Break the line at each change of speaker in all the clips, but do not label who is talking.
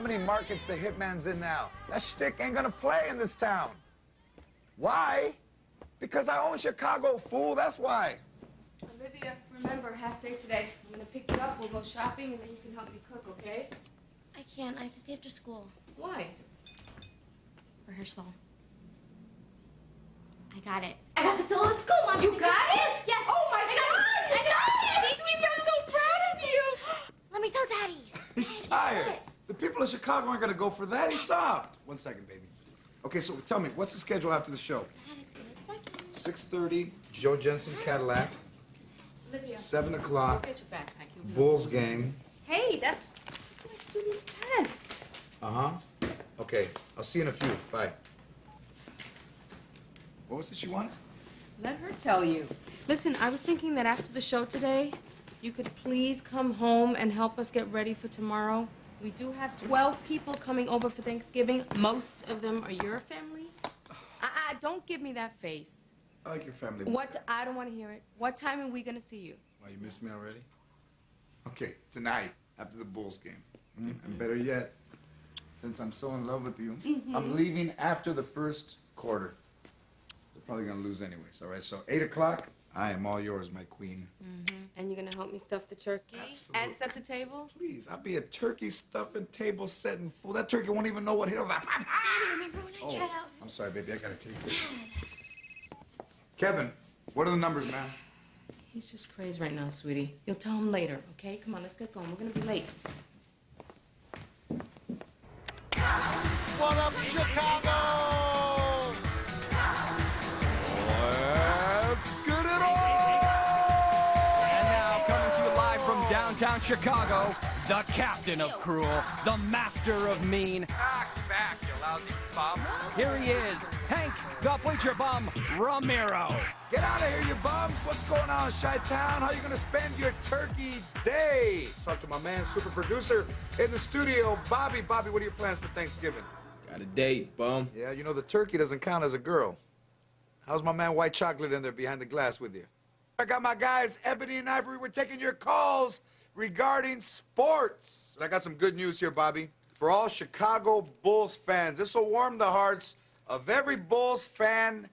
many markets the Hitman's in now. That shtick ain't gonna play in this town. Why? Because I own Chicago, fool, that's why.
Olivia, remember, half day today. I'm gonna pick you up, we'll go shopping, and then you can help me cook, okay?
I can't. I have to stay after school.
Why?
Rehearsal. I got it. I got the solo at school, Mom.
You got it?
Yeah.
Oh, my God!
I got it!
Sweetie, I'm so proud of you!
Let me tell Daddy.
He's tired. The people of Chicago aren't gonna go for that. He's soft. 1 second, baby. Okay, so tell me, what's the schedule after the show?
Dad, it's been a second.
6:30, Joe Jensen Cadillac.
Olivia.
7
Go
o'clock,
get your backpack. You'll
Bulls game.
Hey, that's my students' tests.
Uh-huh. Okay, I'll see you in a few. Bye. What was it she wanted?
Let her tell you. Listen, I was thinking that after the show today, you could please come home and help us get ready for tomorrow. We do have 12 people coming over for Thanksgiving. Most of them are your family. Don't give me that face.
I like your family.
What? I don't want to hear it. What time are we going to see you?
Why, you missed me already? Okay, tonight, after the Bulls game. And better yet, since I'm so in love with you, I'm leaving after the first quarter. They're probably gonna lose anyways, all right? So 8 o'clock, I am all yours, my queen.
And you're going to help me stuff the turkey?
Absolutely.
And set the table?
Please, I'll be a turkey stuffing, table setting fool. That turkey won't even know what hit him.
Daddy, remember when I tried out?
I'm sorry, baby, I gotta take this. Kevin, what are the numbers, man?
He's just crazy right now, sweetie. You'll tell him later, okay? Come on, let's get going. We're going to be late.
What up, Chicago?
Let's get it on! And now, coming to you live from downtown Chicago, the captain of cruel, the master of mean. Knock back, you lousy bum. Here he is, Hank, the bleacher bum, Ramiro.
Get out of here, you bums. What's going on, Chi-Town? How you gonna spend your turkey day? Talk to my man, super producer in the studio, Bobby. Bobby, what are your plans for Thanksgiving?
Got a date, bum.
Yeah, you know the turkey doesn't count as a girl. How's my man White Chocolate in there behind the glass with you? I got my guys, Ebony and Ivory. We're taking your calls regarding sports. I got some good news here, Bobby. For all Chicago Bulls fans, this will warm the hearts of every Bulls fan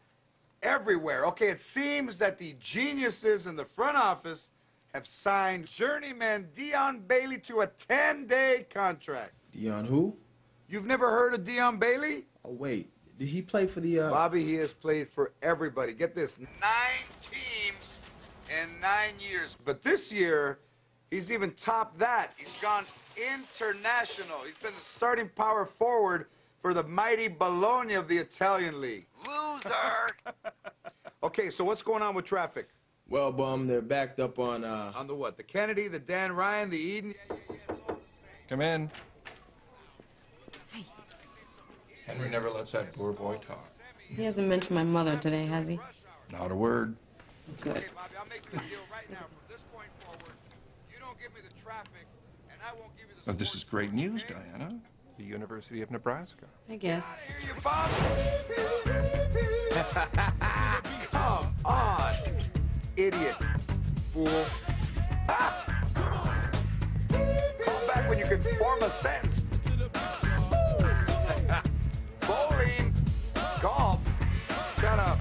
everywhere. Okay, it seems that the geniuses in the front office have signed journeyman Dion Bailey to a 10-day contract.
Dion who?
You've never heard of Dion Bailey?
Oh, wait. Did he play for the,
Bobby, he has played for everybody. Get this, 9 teams in 9 years. But this year, he's even topped that. He's gone international. He's been the starting power forward for the mighty Bologna of the Italian League. Loser! Okay, so what's going on with traffic?
Well, bum, they're backed up on,
On the what? The Kennedy, the Dan Ryan, the Eden? Yeah, it's all the same.
Come in. Henry never lets that poor boy talk.
He hasn't mentioned my mother today, has he?
Not a word.
Good.
Okay, Bobby, I'll make you a deal right now. From this point forward, you don't give me the traffic, and I won't give you the
But this is
sports
great
news,
news,
okay?
Diana. The University of Nebraska.
I guess.
Here you bums. Come on, idiot, fool. Ah. Call back when you can form a sentence. Bowling, golf, shut up.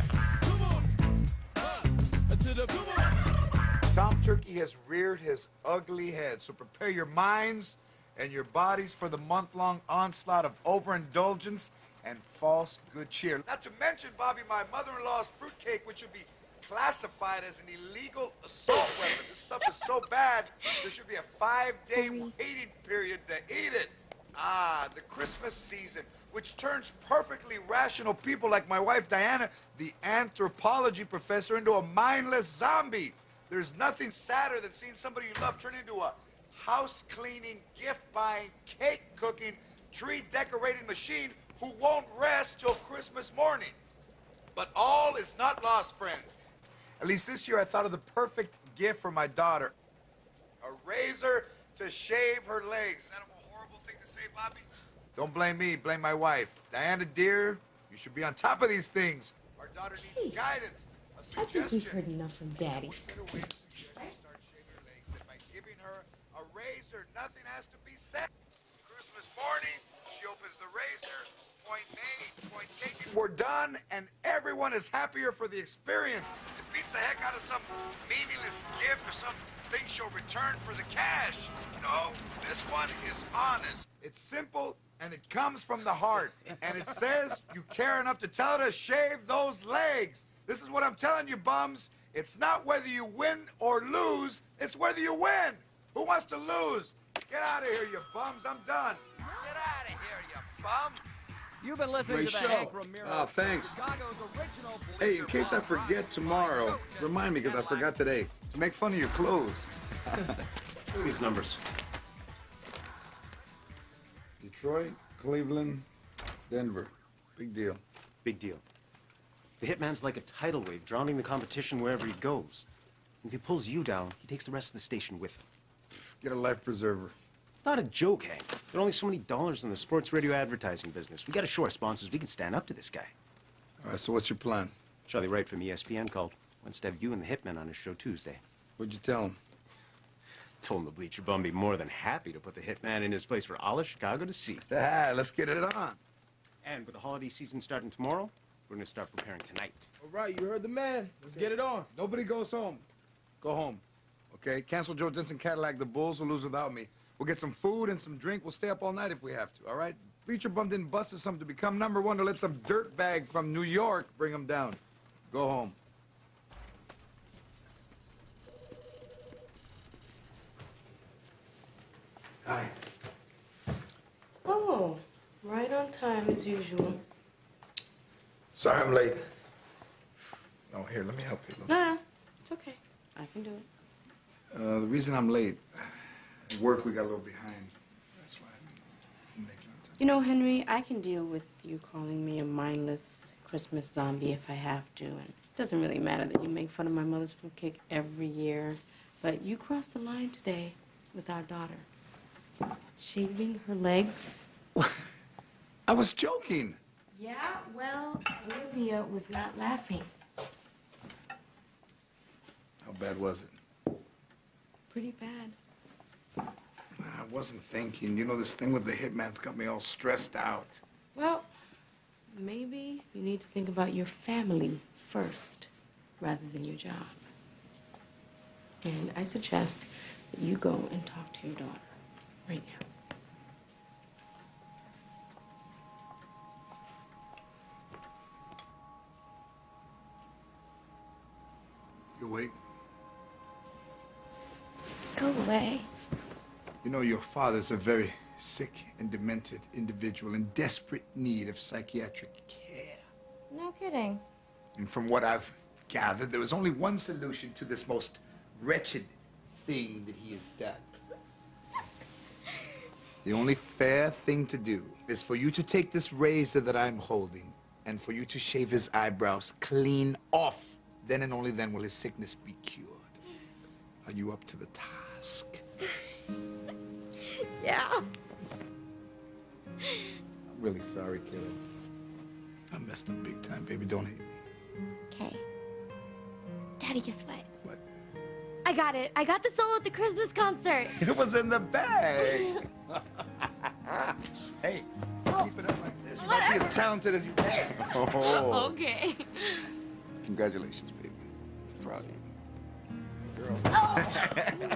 Tom Turkey has reared his ugly head, so prepare your minds and your bodies for the month-long onslaught of overindulgence and false good cheer. Not to mention, Bobby, my mother-in-law's fruitcake, which would be classified as an illegal assault weapon. This stuff is so bad, there should be a 5-day waiting period to eat it. Ah, the Christmas season, which turns perfectly rational people like my wife Diana, the anthropology professor, into a mindless zombie. There's nothing sadder than seeing somebody you love turn into a house cleaning, gift buying, cake cooking, tree decorating machine who won't rest till Christmas morning. But all is not lost, friends. At least this year I thought of the perfect gift for my daughter. A razor to shave her legs. Is that a horrible thing to say, Bobby? Don't blame me, blame my wife. Diana, dear, you should be on top of these things. Our daughter needs guidance, a
I
suggestion.
think we've heard enough from Daddy.
What better way to suggest she start shaving her legs than by giving her a razor? Nothing has to be said. Christmas Christmas morning, she opens the razor, point made, point taken. We're done, and everyone is happier for the experience. It beats the heck out of some meaningless gift or something she'll return for the cash. No, this one is honest. It's simple, and it comes from the heart. And it says you care enough to tell her to shave those legs. This is what I'm telling you, bums. It's not whether you win or lose, it's whether you win. Who wants to lose? Get out of here, you bums. I'm done.
Get out of here, you bum! You've been listening
Great
to the
show.
Hank Ramiro.
Oh, thanks.
Chicago's original
Hey, in case I forget tomorrow, remind me because I forgot today. To make fun of your clothes.
Show these numbers.
Detroit, Cleveland, Denver. Big deal.
Big deal. The hitman's like a tidal wave, drowning the competition wherever he goes. If he pulls you down, he takes the rest of the station with him.
Get a life preserver.
It's not a joke, Hank. There are only so many dollars in the sports radio advertising business. We gotta show our sponsors we can stand up to this guy.
All right, so what's your plan?
Charlie Wright from ESPN called. Wants to have you and the hitman on his show Tuesday.
What'd you tell him?
Told him the bleacher bum be more than happy to put the hitman in his place for all of Chicago to see.
Ah, let's get it on.
And with the holiday season starting tomorrow, we're gonna start preparing tonight.
All right, you heard the man. Let's get it on.
Nobody goes home. Go home. Okay? Cancel Joe Jensen Cadillac. The Bulls will lose without me. We'll get some food and some drink. We'll stay up all night if we have to, all right? Bleacher Bum didn't bust us something to become #1 to let some dirtbag from New York bring him down. Go home. Hi.
Oh, right on time as usual.
Sorry I'm late. No, here, let me help you.
No, it's okay. I can do it.
The reason I'm late, at work we got a little behind. That's why I'm making on time.
You know, Henry, I can deal with you calling me a mindless Christmas zombie if I have to. And it doesn't really matter that you make fun of my mother's fruitcake every year. But you crossed the line today with our daughter. Shaving her legs.
I was joking.
Yeah, well, Olivia was not laughing.
How bad was it?
Pretty bad.
I wasn't thinking. You know, this thing with the hitman's got me all stressed out.
Well, maybe you need to think about your family first rather than your job. And I suggest that you go and talk to your daughter right now.
You awake?
Go away.
You know, your father's a very sick and demented individual in desperate need of psychiatric care.
No kidding.
And from what I've gathered, there is only one solution to this most wretched thing that he has done. The only fair thing to do is for you to take this razor that I'm holding and for you to shave his eyebrows clean off. Then and only then will his sickness be cured. Are you up to the task?
Yeah.
I'm really sorry, kid. I messed up big time, baby. Don't hate me.
Okay. Daddy, guess what?
What?
I got it. I got the solo at the Christmas concert.
It was in the bag. Hey, keep it up like this. You might be as talented as you can. Oh.
Okay.
Congratulations, baby. Proud of you. Girl.
Oh,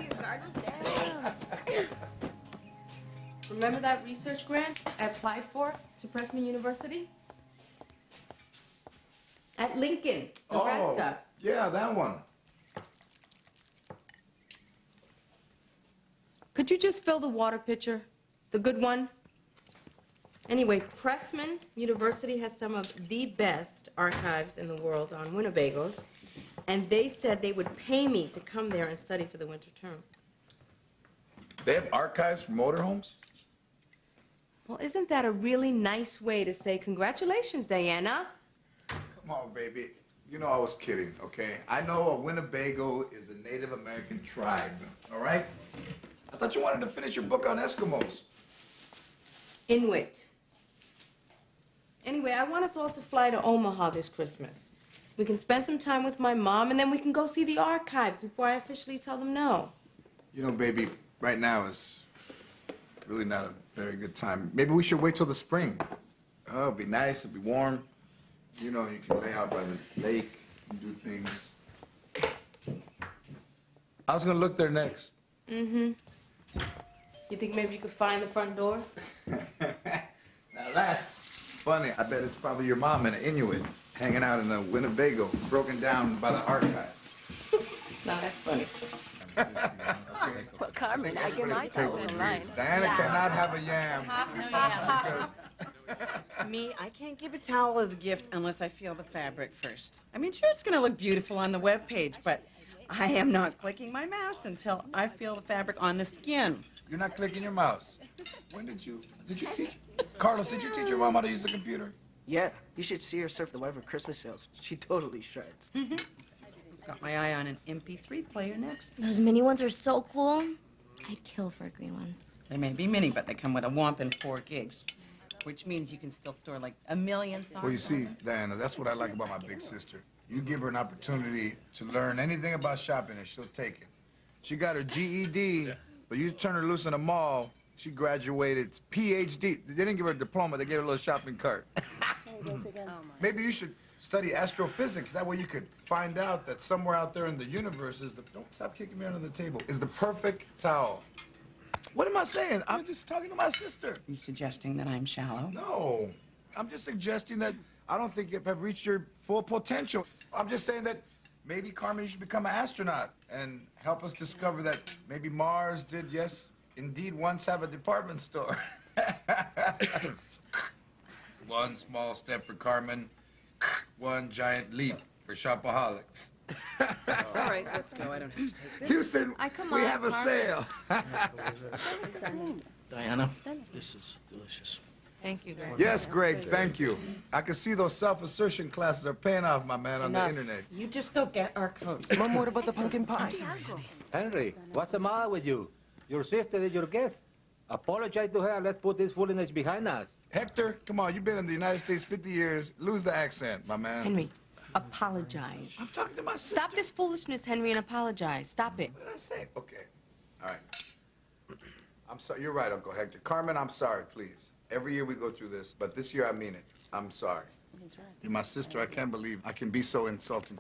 you guard was down.
Remember that research grant I applied for to Pressman University? At Lincoln, Nebraska.
Oh, yeah, that one.
Could you just fill the water pitcher? The good one? Anyway, Pressman University has some of the best archives in the world on Winnebagos, and they said they would pay me to come there and study for the winter term.
They have archives for motorhomes?
Well, isn't that a really nice way to say congratulations, Diana?
Come on, baby. You know I was kidding, okay? I know a Winnebago is a Native American tribe, all right? I thought you wanted to finish your book on Eskimos.
Inuit. Anyway, I want us all to fly to Omaha this Christmas. We can spend some time with my mom, and then we can go see the archives before I officially tell them no.
You know, baby, right now is
really not a very good time. Maybe we should wait till the spring. Oh, it'll be nice, it'll be warm. You know, you can lay out by the lake and do things. I was gonna look there next.
Mm-hmm. You think maybe you could find the front door?
Now that's funny. I bet it's probably your mom and an Inuit hanging out in a Winnebago, broken down by the archive.
No, that's funny.
Well, Carmen, I get my towel in line.
Diana cannot have a yam.
Me, I can't give a towel as a gift unless I feel the fabric first. I mean, sure, it's going to look beautiful on the webpage, but I am not clicking my mouse until I feel the fabric on the skin.
You're not clicking your mouse. When did you teach? Carlos, did you teach your mom how to use the computer?
Yeah, you should see her surf the web for Christmas sales. She totally shreds.
Got my eye on an MP3 player next.
Those mini ones are so cool. I'd kill for a green one.
They may be mini, but they come with a whopping 4 gigs, which means you can still store like 1 million songs.
Well, you see, Diana, that's what I like about my big sister. You give her an opportunity to learn anything about shopping and she'll take it. She got her GED, but you turn her loose in a mall, she graduated PhD. They didn't give her a diploma, they gave her a little shopping cart. Maybe you should study astrophysics. That way you could find out that somewhere out there in the universe is the, don't stop kicking me under the table, is the perfect towel. What am I saying? I'm just talking to my sister.
You suggesting that I'm shallow?
No, I'm just suggesting that I don't think you have reached your full potential. I'm just saying that maybe, Carmen, you should become an astronaut and help us discover that maybe Mars did, yes, indeed once have a department store. One small step for Carmen, one giant leap for shopaholics.
All right, let's go. I don't have to take this.
Houston, we have a
Carmen.
sale.
Diana, this is delicious.
Thank you, Greg.
Yes, Greg, thank you. I can see those self-assertion classes are paying off, my man, on the internet.
You just go get our coats.
Mom, what about the pumpkin pie?
Henry, what's the matter with you? Your sister is your guest. Apologize to her. Let's put this foolishness behind us.
Hector, come on, you've been in the United States 50 years. Lose the accent, my man.
Henry, apologize.
I'm talking to my sister.
Stop this foolishness, Henry, and apologize. Stop it.
What did I say? Okay. All right. I'm sorry. You're right, Uncle Hector. Carmen, I'm sorry, please. Every year we go through this, but this year I mean it. I'm sorry.
He's right.
You're my sister. I can't believe I can be so insulting.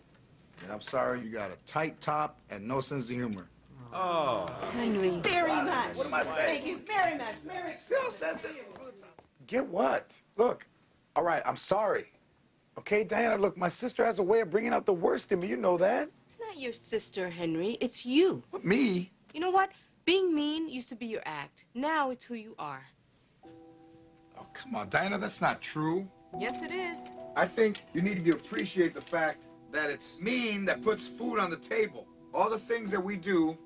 And I'm sorry you got a tight top and no sense of humor.
Oh.
Henry.
Very much.
What am I saying?
Thank you very much. Merry
See how sensitive? Get what? Look, all right, I'm sorry. Okay, Diana, look, my sister has a way of bringing out the worst in me. You know that.
It's not your sister, Henry. It's you.
What, me?
You know what? Being mean used to be your act. Now it's who you are.
Oh, come on, Diana, that's not true.
Yes, it is.
I think you need to appreciate the fact that it's mean that puts food on the table. All the things that we do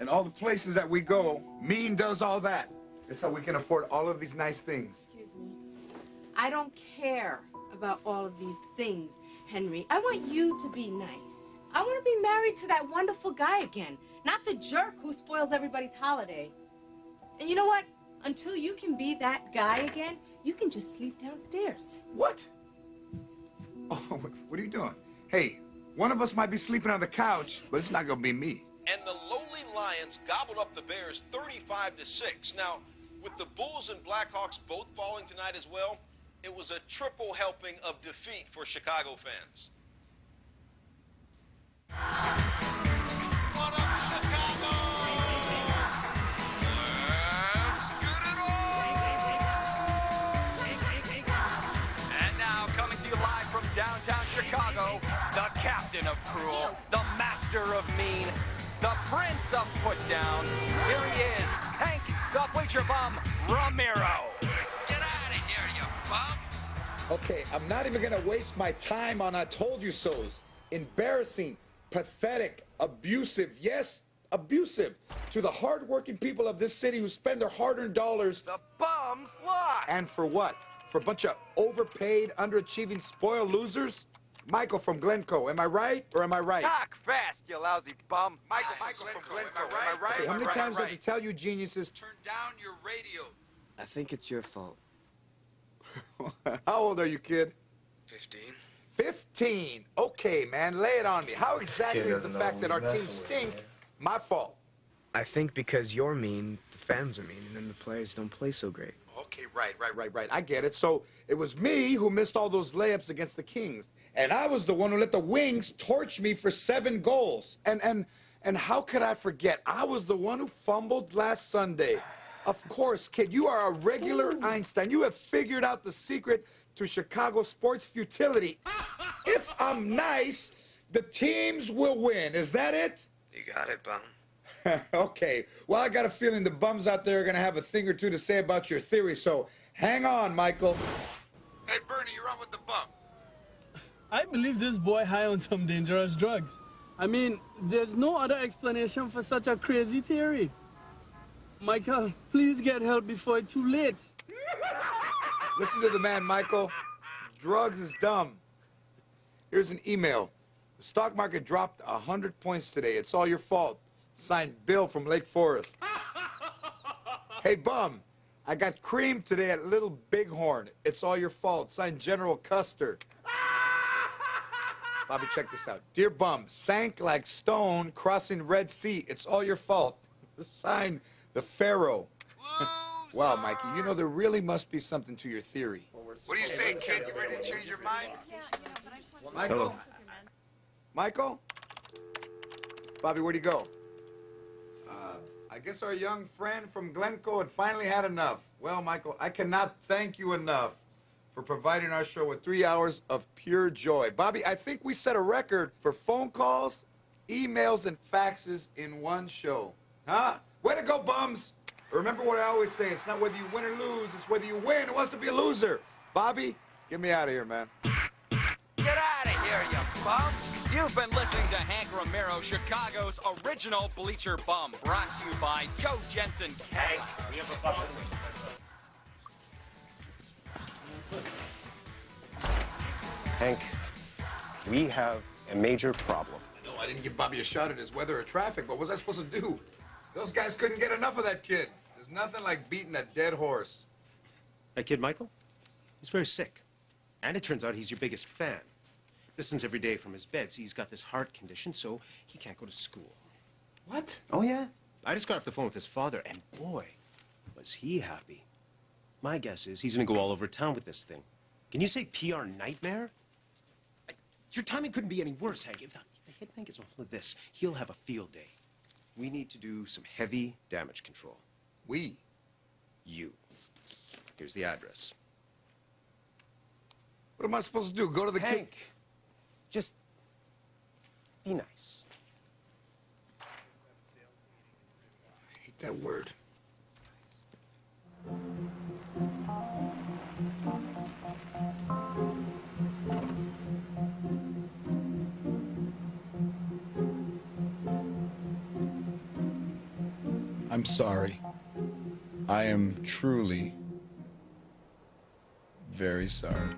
and all the places that we go, mean does all that. It's how we can afford all of these nice things.
Excuse me. I don't care about all of these things, Henry. I want you to be nice. I want to be married to that wonderful guy again, not the jerk who spoils everybody's holiday. And you know what? Until you can be that guy again, you can just sleep downstairs.
What? Oh, what are you doing? Hey, one of us might be sleeping on the couch, but it's not gonna be me.
And the lowly Lions gobbled up the Bears 35-6. Now, with the Bulls and Blackhawks both falling tonight as well, it was a triple helping of defeat for Chicago fans. What up, Chicago? Let's get it on!
And now, coming to you live from downtown Chicago, the captain of cruel, the master of mean, the prince of put down. Here he is, Tank the Bleacher Bum Ramiro.
Get out of here, you bum!
Okay, I'm not even gonna waste my time on I told you so's. Embarrassing, pathetic, abusive, yes, abusive to the hardworking people of this city who spend their hard-earned dollars.
The bums lost.
And for what? For a bunch of overpaid, underachieving, spoiled losers? Michael from Glencoe, am I right or am I right?
Talk fast, you lousy bum.
Michael from Glencoe, am I right?
Okay, how many times do I have to tell you geniuses?
Turn down your radio.
I think it's your fault.
How old are you, kid?
15.
15. Okay, man, lay it on me. How exactly is the fact that our team stink my fault?
I think because you're mean, the
fans are mean, and then the players don't play so great.
Okay, right. I get it. So it was me who missed all those layups against the Kings. And I was the one who let the Wings torch me for 7 goals. And how could I forget? I was the one who fumbled last Sunday. Of course, kid, you are a regular Einstein. You have figured out the secret to Chicago sports futility. If I'm nice, the teams will win. Is that it?
You got it, Bum.
Okay. Well, I got a feeling the bums out there are going to have a thing or two to say about your theory, so hang on, Michael. Hey, Bernie, you're on with the bum.
I believe this boy high on some dangerous drugs. I mean, there's no other explanation for such a crazy theory. Michael, please get help before it's too late.
Listen to the man, Michael. Drugs is dumb. Here's an email. The stock market dropped 100 points today. It's all your fault. Signed Bill from Lake Forest. Hey, bum. I got cream today at Little Bighorn. It's all your fault. Signed General Custer. Bobby, check this out. Dear bum, sank like stone crossing Red Sea. It's all your fault. Signed the Pharaoh. Wow, Mikey, you know there really must be something to your theory.
What do you say, kid? You ready to change your mind?
Michael?
Hello.
Michael? Bobby, where'd he go? I guess our young friend from Glencoe had finally had enough. Well, Michael, I cannot thank you enough for providing our show with 3 hours of pure joy. Bobby, I think we set a record for phone calls, emails, and faxes in one show. Huh? Way to go, bums! Remember what I always say, it's not whether you win or lose, it's whether you win who wants to be a loser. Bobby, get me out of here, man.
Get out of here, you bum! You've been listening to Hank Romero, Chicago's original Bleacher Bum, brought to you by Joe Jensen. Hank, we have a bum.
Hank, we have a major problem.
No, I didn't give Bobby a shot at his weather or traffic, but what was I supposed to do? Those guys couldn't get enough of that kid. There's nothing like beating a dead horse.
That kid, Michael, he's very sick. And it turns out he's your biggest fan. Listens every day from his bed. See, he's got this heart condition, so he can't go to school.
What?
Oh, yeah. I just got off the phone with his father, and boy, was he happy. My guess is he's gonna go all over town with this thing. Can you say PR nightmare? Your timing couldn't be any worse, Hank. If the hitman gets a hold of this, he'll have a field day. We need to do some heavy damage control.
We?
You. Here's the address.
What am I supposed to do? Go to the
Hank, just be nice.
I hate that word. I'm sorry. I am truly very sorry.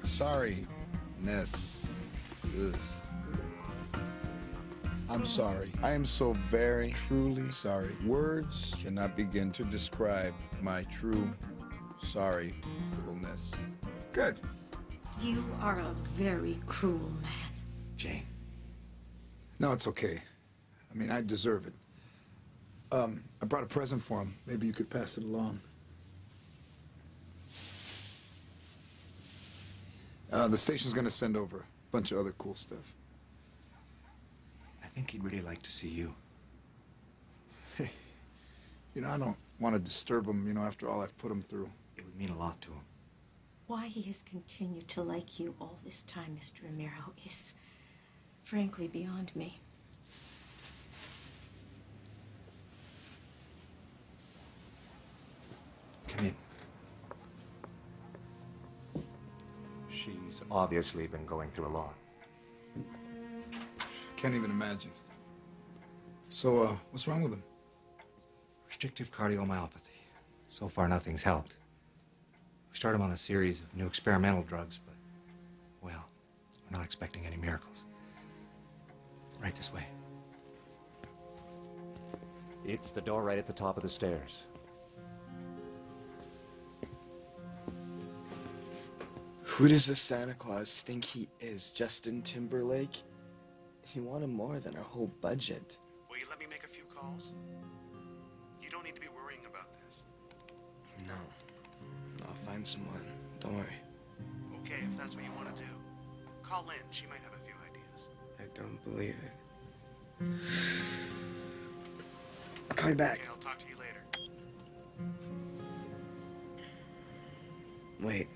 Sorry-ness. Ugh. I'm sorry. I am so very, truly sorry. Words cannot begin to describe my true sorrowfulness. Good.
You are a very cruel man.
Jane. No, it's okay. I mean, I deserve it. I brought a present for him. Maybe you could pass it along. The station's gonna send over a bunch of other cool stuff.
I think he'd really like to see you.
Hey, you know, I don't want to disturb him, you know, after all I've put him through.
It would mean a lot to him.
Why he has continued to like you all this time, Mr. Romero, is frankly beyond me.
Come in. She's obviously been going through a lot.
Can't even imagine. So, what's wrong with him?
Restrictive cardiomyopathy. So far, nothing's helped. We started him on a series of new experimental drugs, but, well, we're not expecting any miracles. Right this way.
It's the door right at the top of the stairs.
Who does this Santa Claus think he is, Justin Timberlake? He wanted more than our whole budget.
Will you let me make a few calls?
You don't need to be worrying about this.
No. I'll find someone. Don't worry.
Okay, if that's what you want to do. Call Lynn. She might have a few ideas.
I don't believe it. I'll call you back.
Okay, I'll talk to you later.
Wait.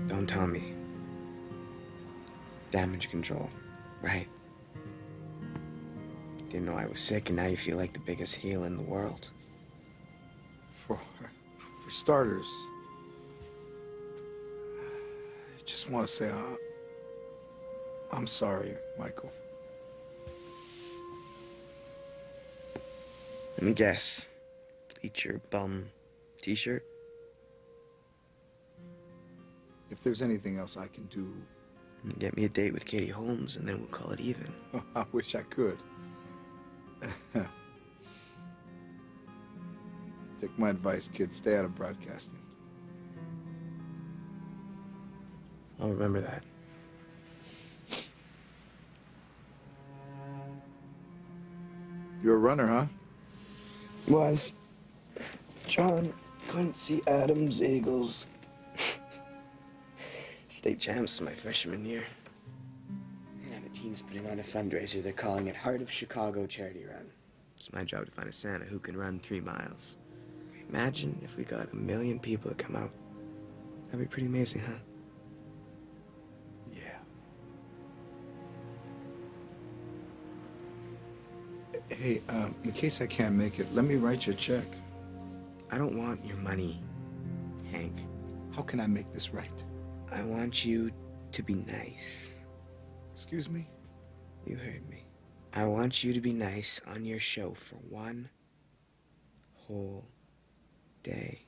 Don't tell me. Damage control, right? Didn't know I was sick, and now you feel like the biggest heel in the world.
For starters, I just want to say I'm sorry, Michael.
Let me guess. Bleach your bum t-shirt?
If there's anything else I can do...
Get me a date with Katie Holmes, and then we'll call it even.
I wish I could. Take my advice, kid. Stay out of broadcasting.
I'll remember that.
You're a runner, huh?
Was. John couldn't see Adams, Eagles. State champs my freshman year. Now the team's putting on a fundraiser. They're calling it Heart of Chicago Charity Run. It's my job to find a Santa who can run 3 miles. Imagine if we got 1 million people to come out. That'd be pretty amazing, huh?
Yeah. Hey, in case I can't make it, let me write you a check.
I don't want your money, Hank.
How can I make this right?
I want you to be nice.
Excuse me?
You heard me. I want you to be nice on your show for 1 whole day.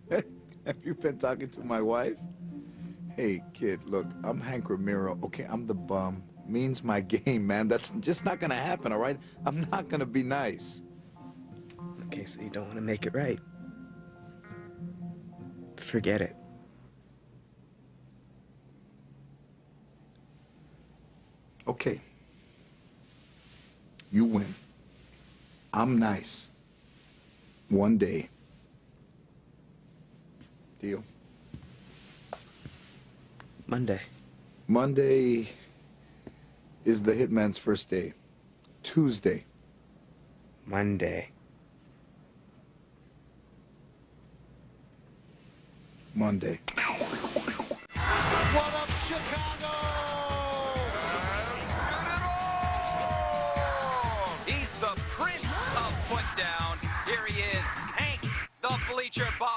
Have you been talking to my wife? Hey, kid, look, I'm Hank Ramiro, okay? I'm the bum. Means my game, man. That's just not gonna happen, all right? I'm not gonna be nice.
Okay, so you don't want to make it right. Forget it.
Okay. You win. I'm nice. 1 day. Deal?
Monday.
Monday is the hitman's first day. Tuesday.
Monday.
Monday.
What up, Chicago?
He's the prince of foot down. Here he is, Hank, the bleacher bum,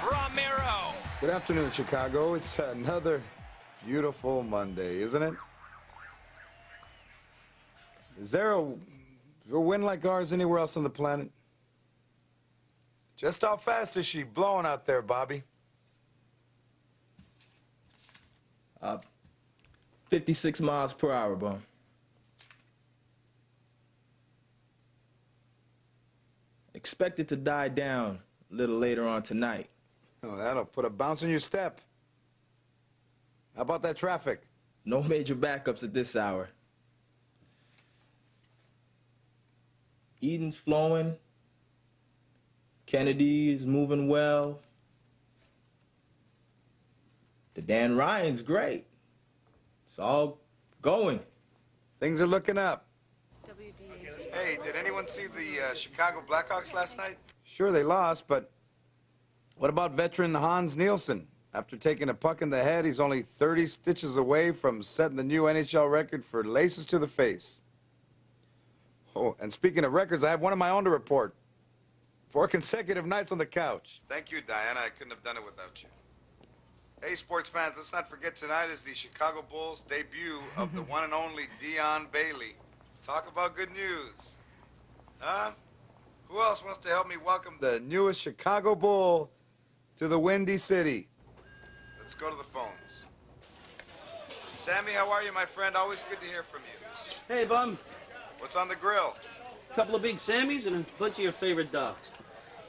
Ramiro.
Good afternoon, Chicago. It's another beautiful Monday, isn't it? Is there a wind like ours anywhere else on the planet? Just how fast is she blowing out there, Bobby?
56 miles per hour, Bum. Expect it to die down a little later on tonight.
Oh, that'll put a bounce in your step. How about that traffic?
No major backups at this hour. Eden's flowing. Kennedy is moving well. The Dan Ryan's great. It's all going.
Things are looking up. Hey, did anyone see the Chicago Blackhawks last night? Sure, they lost, but what about veteran Hans Nielsen? After taking a puck in the head, he's only 30 stitches away from setting the new NHL record for laces to the face. Oh, and speaking of records, I have one of my own to report. 4 consecutive nights on the couch. Thank you, Diana. I couldn't have done it without you. Hey, sports fans, let's not forget tonight is the Chicago Bulls' debut of the one and only Dion Bailey. Talk about good news. Huh? Who else wants to help me welcome the newest Chicago Bull to the Windy City? Let's go to the phones. Sammy, how are you, my friend? Always good to hear from you.
Hey, Bum.
What's on the grill?
A couple of big Sammys and a bunch of your favorite dogs.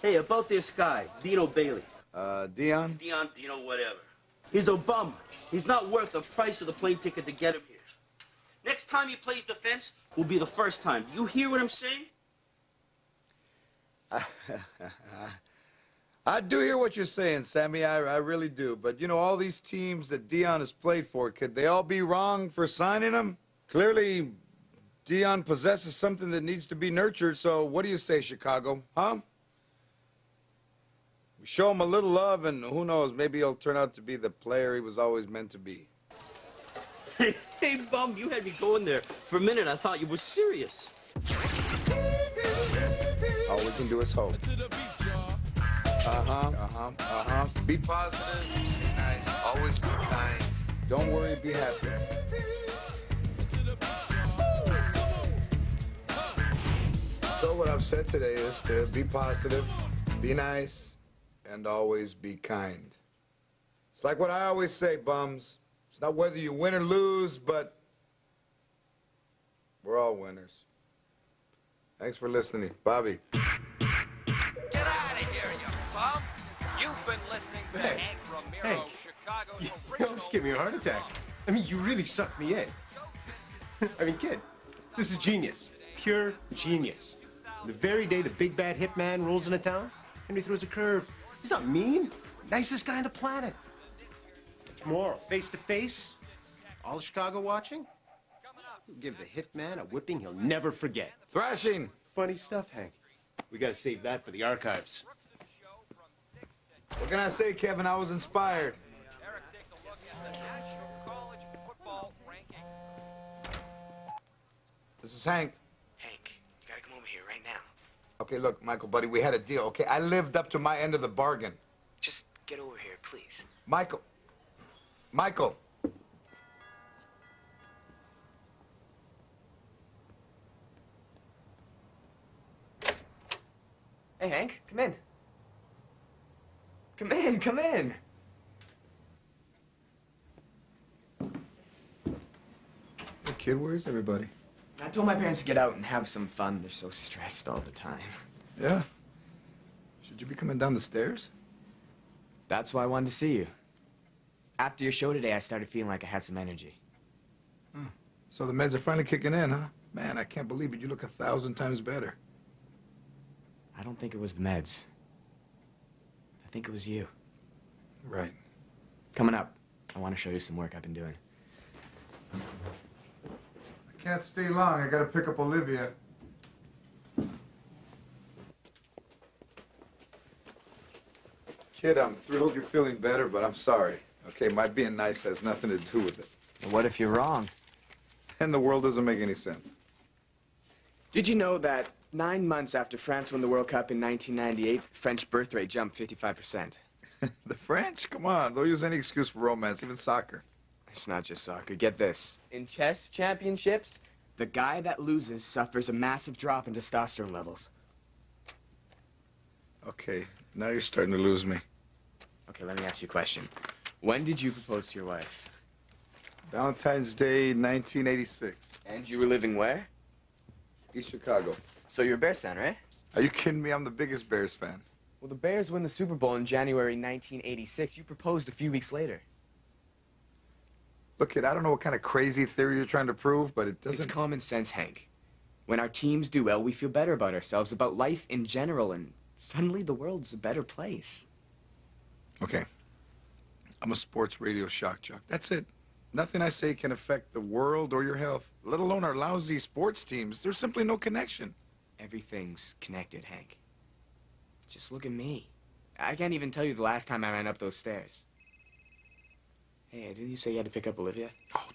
Hey, about this guy, Dino Bailey.
Dion?
Dino, whatever. He's a bum. He's not worth the price of the plane ticket to get him here. Next time he plays defense will be the first time. You hear what I'm saying?
I do hear what you're saying, Sammy. I really do. But, you know, all these teams that Dion has played for, could they all be wrong for signing him? Clearly, Dion possesses something that needs to be nurtured, so what do you say, Chicago? Huh? We show him a little love, and who knows, maybe he'll turn out to be the player he was always meant to be.
Hey, Bum, you had me going there. For a minute, I thought you were serious.
All we can do is hope. Be positive, stay nice, always be kind. Don't worry, be happy. So what I've said today is to be positive, be nice, and always be kind. It's like what I always say, bums. It's not whether you win or lose, but we're all winners. Thanks for listening. Bobby.
Get out of here, you bum! You've been listening to
Hey,
Hank Ramiro,
Hank.
Chicago's
You
original...
almost gave me a heart attack. I mean, you really sucked me in. I mean, kid, this is genius. Pure genius. The very day the big bad hitman rolls into town, Henry throws a curve. He's not mean. Nicest guy on the planet. Tomorrow, face to face, all of Chicago watching, he'll give the hitman a whipping he'll never forget.
Thrashing.
Funny stuff, Hank. We gotta save that for the archives.
What can I say, Kevin? I was inspired.
Eric takes a look at the National College Football Ranking.
This is Hank.
Hank, you gotta come over here right now.
Okay, look, Michael, buddy, we had a deal, okay? I lived up to my end of the bargain.
Just get over here, please.
Michael. Michael.
Hey, Hank, come in. Come in, come in.
Hey, kid, where's everybody?
I told my parents to get out and have some fun. They're so stressed all the time.
Yeah? Should you be coming down the stairs?
That's why I wanted to see you. After your show today, I started feeling like I had some energy.
Huh. So the meds are finally kicking in, huh? Man, I can't believe it. You look 1,000 times better.
I don't think it was the meds. I think it was you.
Right.
Coming up, I want to show you some work I've been doing.
I can't stay long. I gotta pick up Olivia. Kid, I'm thrilled you're feeling better, but I'm sorry. Okay, my being nice has nothing to do with it.
What if you're wrong?
And the world doesn't make any sense.
Did you know that 9 months after France won the World Cup in 1998, French birth rate jumped 55%?
The French? Come on, they'll use any excuse for romance, even soccer.
It's not just soccer. Get this. In chess championships, the guy that loses suffers a massive drop in testosterone levels.
Okay, now you're starting to lose me.
Okay, let me ask you a question. When did you propose to your wife?
Valentine's Day, 1986.
And you were living where?
East Chicago.
So you're a Bears fan, right?
Are you kidding me? I'm the biggest Bears fan.
Well, the Bears win the Super Bowl in January 1986. You proposed a few weeks later.
Look, kid, I don't know what kind of crazy theory you're trying to prove, but it doesn't...
It's common sense, Hank. When our teams do well, we feel better about ourselves, about life in general, and suddenly the world's a better place.
Okay. I'm a sports radio shock jock. That's it. Nothing I say can affect the world or your health, let alone our lousy sports teams. There's simply no connection.
Everything's connected, Hank. Just look at me. I can't even tell you the last time I ran up those stairs. Hey, didn't you say you had to pick up Olivia?
Oh.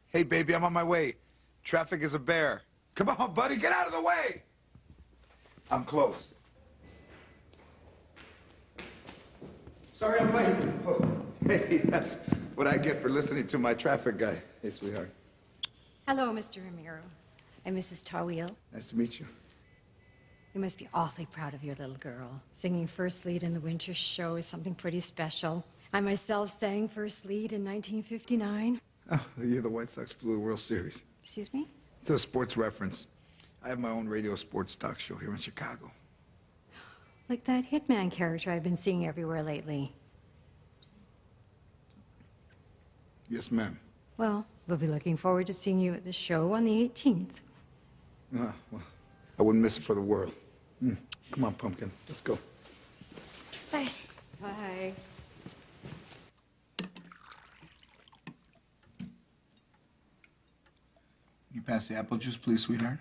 Hey, baby, I'm on my way. Traffic is a bear. Come on, buddy, get out of the way! I'm close. Sorry I'm late. Oh, hey, that's what I get for listening to my traffic guy. Hey, sweetheart.
Hello, Mr. Ramiro. I'm Mrs. Tawil.
Nice to meet you.
You must be awfully proud of your little girl. Singing first lead in the winter show is something pretty special. I myself sang first lead in 1959.
Oh, the year the White Sox blew the World Series.
Excuse me?
To a sports reference. I have my own radio sports talk show here in Chicago.
Like that hitman character I've been seeing everywhere lately.
Yes, ma'am.
Well, we'll be looking forward to seeing you at the show on the 18th.
Well, I wouldn't miss it for the world. Come on, Pumpkin. Let's go.
Bye. Bye.
You pass the apple juice, please, sweetheart?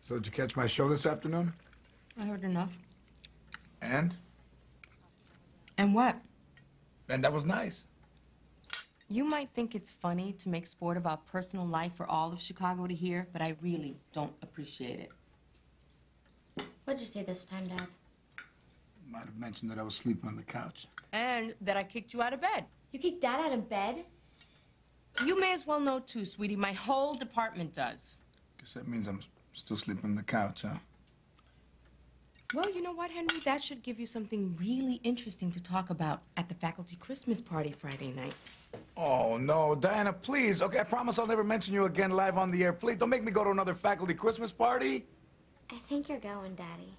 So, did you catch my show this afternoon?
I heard enough.
And?
And what?
And that was nice.
You might think it's funny to make sport of our personal life for all of Chicago to hear, but I really don't appreciate it.
What'd you say this time, Dad?
Might have mentioned that I was sleeping on the couch.
And that I kicked you out of bed.
You kicked Dad out of bed?
You may as well know too, sweetie. My whole department does.
Guess that means I'm still sleeping on the couch, huh?
Well, you know what, Henry? That should give you something really interesting to talk about at the faculty Christmas party Friday night.
Oh, no, Diana, please. Okay, I promise I'll never mention you again live on the air. Please, don't make me go to another faculty Christmas party.
I think you're going, Daddy.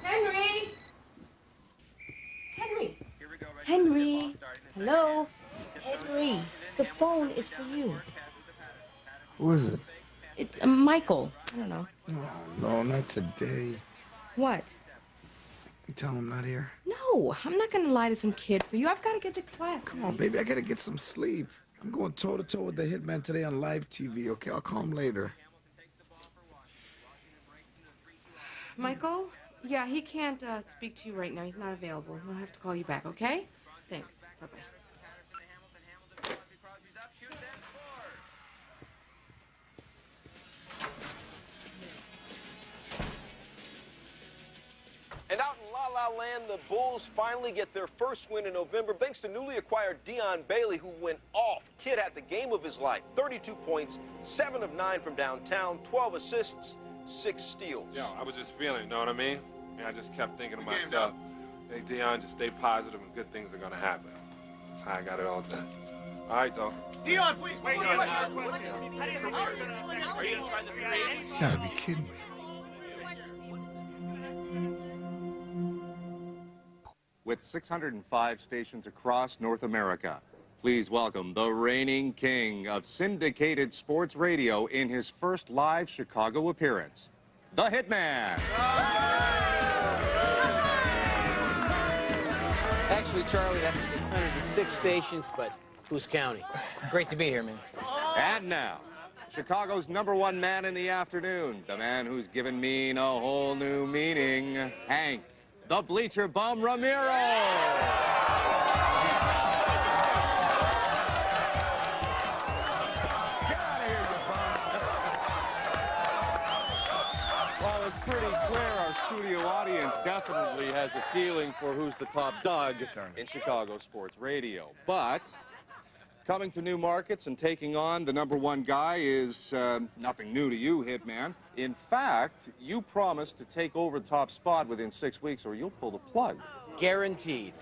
Henry! Henry! Henry! Hello? Henry, the phone is for you.
Who is it?
It's Michael. I don't know.
No, not today.
What?
You tell him I'm not here?
No, I'm not gonna lie to some kid for you. I've got to get to class.
Come on, baby, I gotta get some sleep. I'm going toe-to-toe with the hitman today on live TV, okay? I'll call him later.
Michael? Yeah, he can't speak to you right now. He's not available. He'll have to call you back, okay? Thanks. Bye-bye.
And out in La La Land, the Bulls finally get their first win in November thanks to newly acquired Dion Bailey, who went off. Kid had the game of his life. 32 points, 7 of 9 from downtown, 12 assists, 6 steals.
Yo, I was just feeling, you know what I mean? I just kept thinking to myself, hey, Dion, just stay positive and good things are going to happen. That's how I got it all done. All right, though.
Dion, please, wait.
You gotta be kidding me.
With 605 stations across North America, please welcome the reigning king of syndicated sports radio in his first live Chicago appearance, the Hitman.
Actually, Charlie, that's 606 stations, but who's counting? Great to be here, man.
And now, Chicago's #1 man in the afternoon, the man who's given Mean a whole new meaning, Hank, the Bleacher Bum Ramiro. Well, it's pretty clear our studio audience definitely has a feeling for who's the top dog in Chicago sports radio. But coming to new markets and taking on the #1 guy is nothing new to you, Hitman. In fact, you promised to take over the top spot within 6 weeks or you'll pull the plug.
Guaranteed.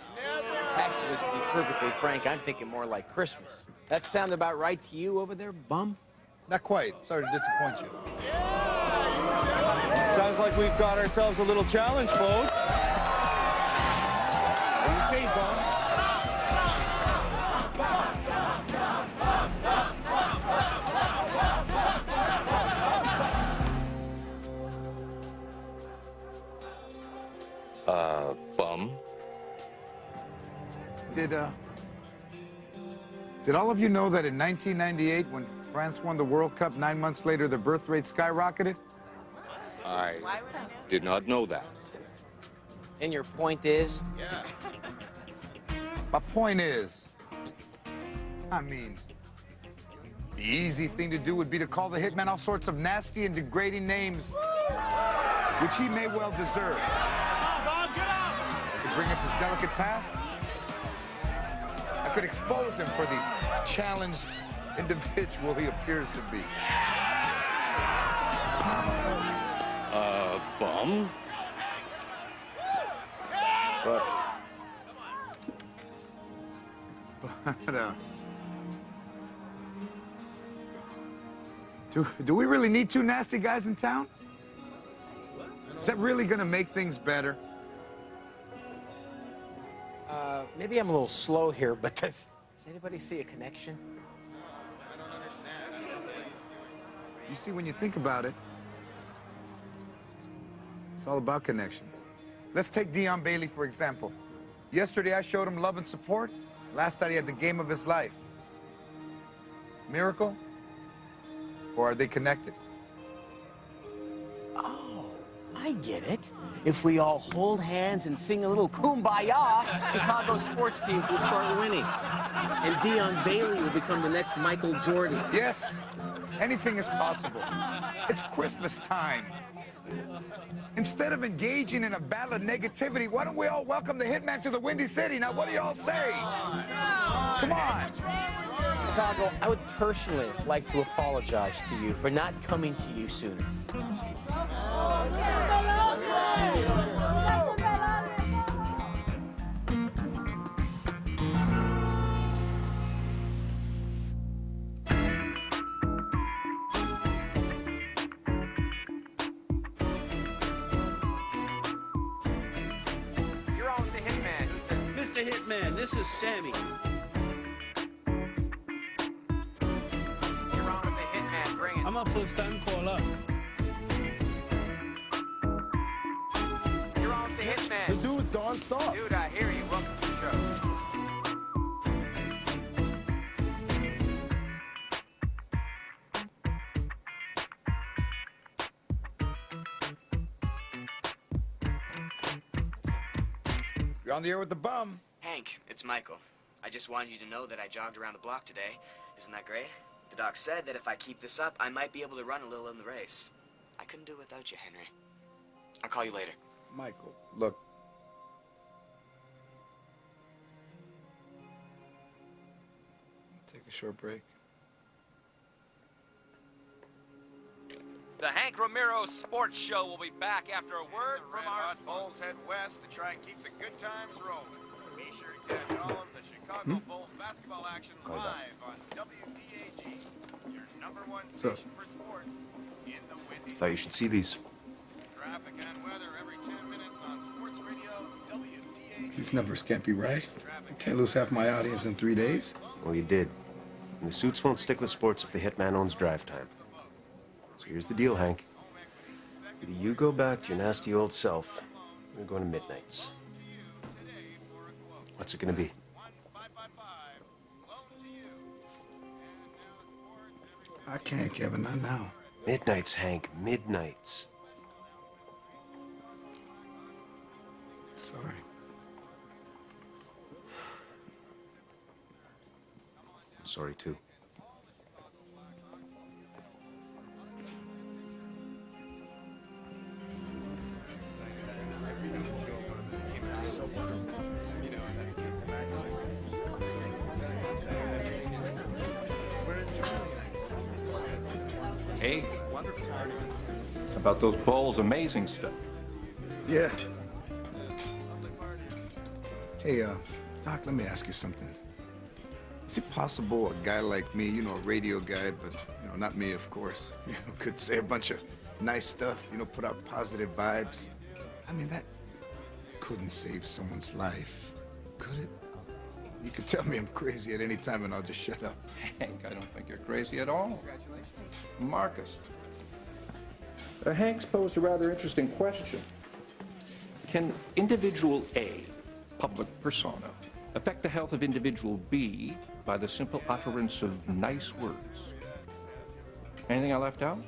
Actually, to be perfectly frank, I'm thinking more like Christmas. That sound about right to you over there, bum?
Not quite. Sorry to disappoint you.
Sounds like we've got ourselves a little challenge, folks. What do you say, bum? Bum?
Did all of you know that in 1998, when France won the World Cup, 9 months later, the birth rate skyrocketed?
I did not know that.
And your point is?
My point is, I mean, the easy thing to do would be to call the hitman all sorts of nasty and degrading names, which he may well deserve. To bring up his delicate past, I could expose him for the challenged individual he appears to be.
Bum?
But do we really need 2 nasty guys in town?
Is that really gonna make things better?
Maybe I'm a little slow here, but does anybody see a connection?
I don't understand. You see, when you think about it, it's all about connections. Let's take Dion Bailey, for example. Yesterday, I showed him love and support. Last night, he had the game of his life. Miracle? Or are they connected?
Oh, I get it. If we all hold hands and sing a little kumbaya, Chicago sports teams will start winning. And Dion Bailey will become the next Michael Jordan.
Yes, anything is possible. It's Christmas time. Instead of engaging in a battle of negativity, why don't we all welcome the hitman to the Windy City? Now, what do y'all say? Come on.
Chicago, I would personally like to apologize to you for not coming to you sooner.
You're on with the hitman.
Mr. Hitman, this is Sammy.
You're on with the hitman. Bring it.
I'm a first-time caller.
You're on with the hitman.
The dude's gone soft.
Dude, I hear you. Welcome to the show.
You're on the air with the bum.
Hank, it's Michael. I just wanted you to know that I jogged around the block today. Isn't that great? The doc said that if I keep this up, I might be able to run a little in the race. I couldn't do it without you, Henry. I'll call you later.
Michael, look. Take a short break.
The Hank Ramiro Sports Show will be back after a word from our
Bulls head west to try and keep the good times rolling. Be sure to catch all of the Chicago Bulls basketball action live on WDAG, your #1 station for sports in the Windy
Thought you should see these.
Traffic and weather every 10 minutes on Sports Radio WDAG.
These numbers can't be right. I can't lose half my audience in 3 days.
Well, you did. And the suits won't stick with sports if the hitman owns drive time. So here's the deal, Hank. Either you go back to your nasty old self, or you're going to Midnights. What's it going to be?
I can't, Kevin, not now.
Midnights, Hank. Midnights.
Sorry.
I'm sorry, too.
Hey, about those Bulls, amazing stuff.
Yeah. Hey, Doc, let me ask you something. Is it possible a guy like me, you know, a radio guy, but, you know, not me, of course, you know, could say a bunch of nice stuff, you know, put out positive vibes? I mean, that couldn't save someone's life, could it? You could tell me I'm crazy at any time and I'll just shut up.
Hank, I don't think you're crazy at all. Marcus. Hank's posed a rather interesting question. Can individual A, public persona, affect the health of individual B by the simple utterance of nice words? Anything I left out?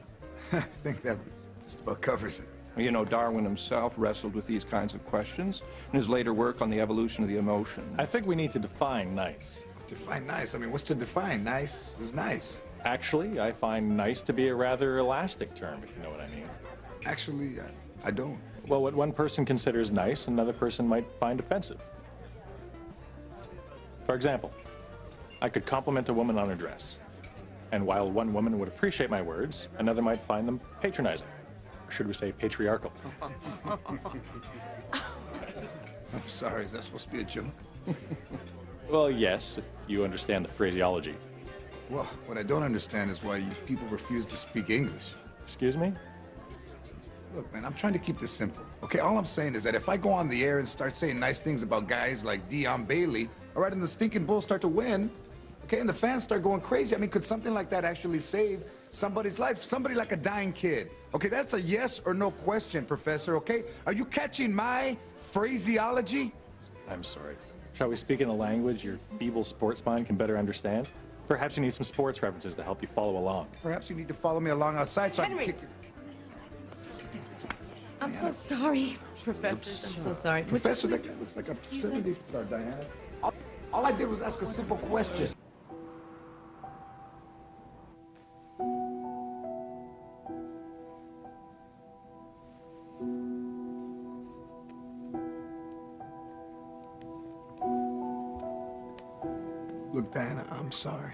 I think that just about covers it.
You know, Darwin himself wrestled with these kinds of questions in his later work on the evolution of the emotion.
I think we need to define nice.
Define nice? I mean, what's to define? Nice is nice.
Actually, I find nice to be a rather elastic term, if you know what I mean.
Actually, I don't.
Well, what one person considers nice, another person might find offensive. For example, I could compliment a woman on her dress. And while one woman would appreciate my words, another might find them patronizing. Or should we say patriarchal?
I'm sorry, is that supposed to be a joke?
Well, yes, if you understand the phraseology.
Well, what I don't understand is why you people refuse to speak English.
Excuse me?
Look, man, I'm trying to keep this simple. Okay, all I'm saying is that if I go on the air and start saying nice things about guys like Dion Bailey, all right, and the stinking Bulls start to win, okay, and the fans start going crazy, I mean, could something like that actually save somebody's life? Somebody like a dying kid. Okay, that's a yes or no question, Professor, okay? Are you catching my phraseology?
I'm sorry. Shall we speak in a language your feeble sports mind can better understand? Perhaps you need some sports references to help you follow along.
Perhaps you need to follow me along outside so
Henry.
I can kick you.
I'm so sorry, Professor. I'm so sorry.
Professor, that guy looks like a
Excuse
70s
us.
star, Diana. All I did was ask a simple question. Look, Diana, I'm sorry.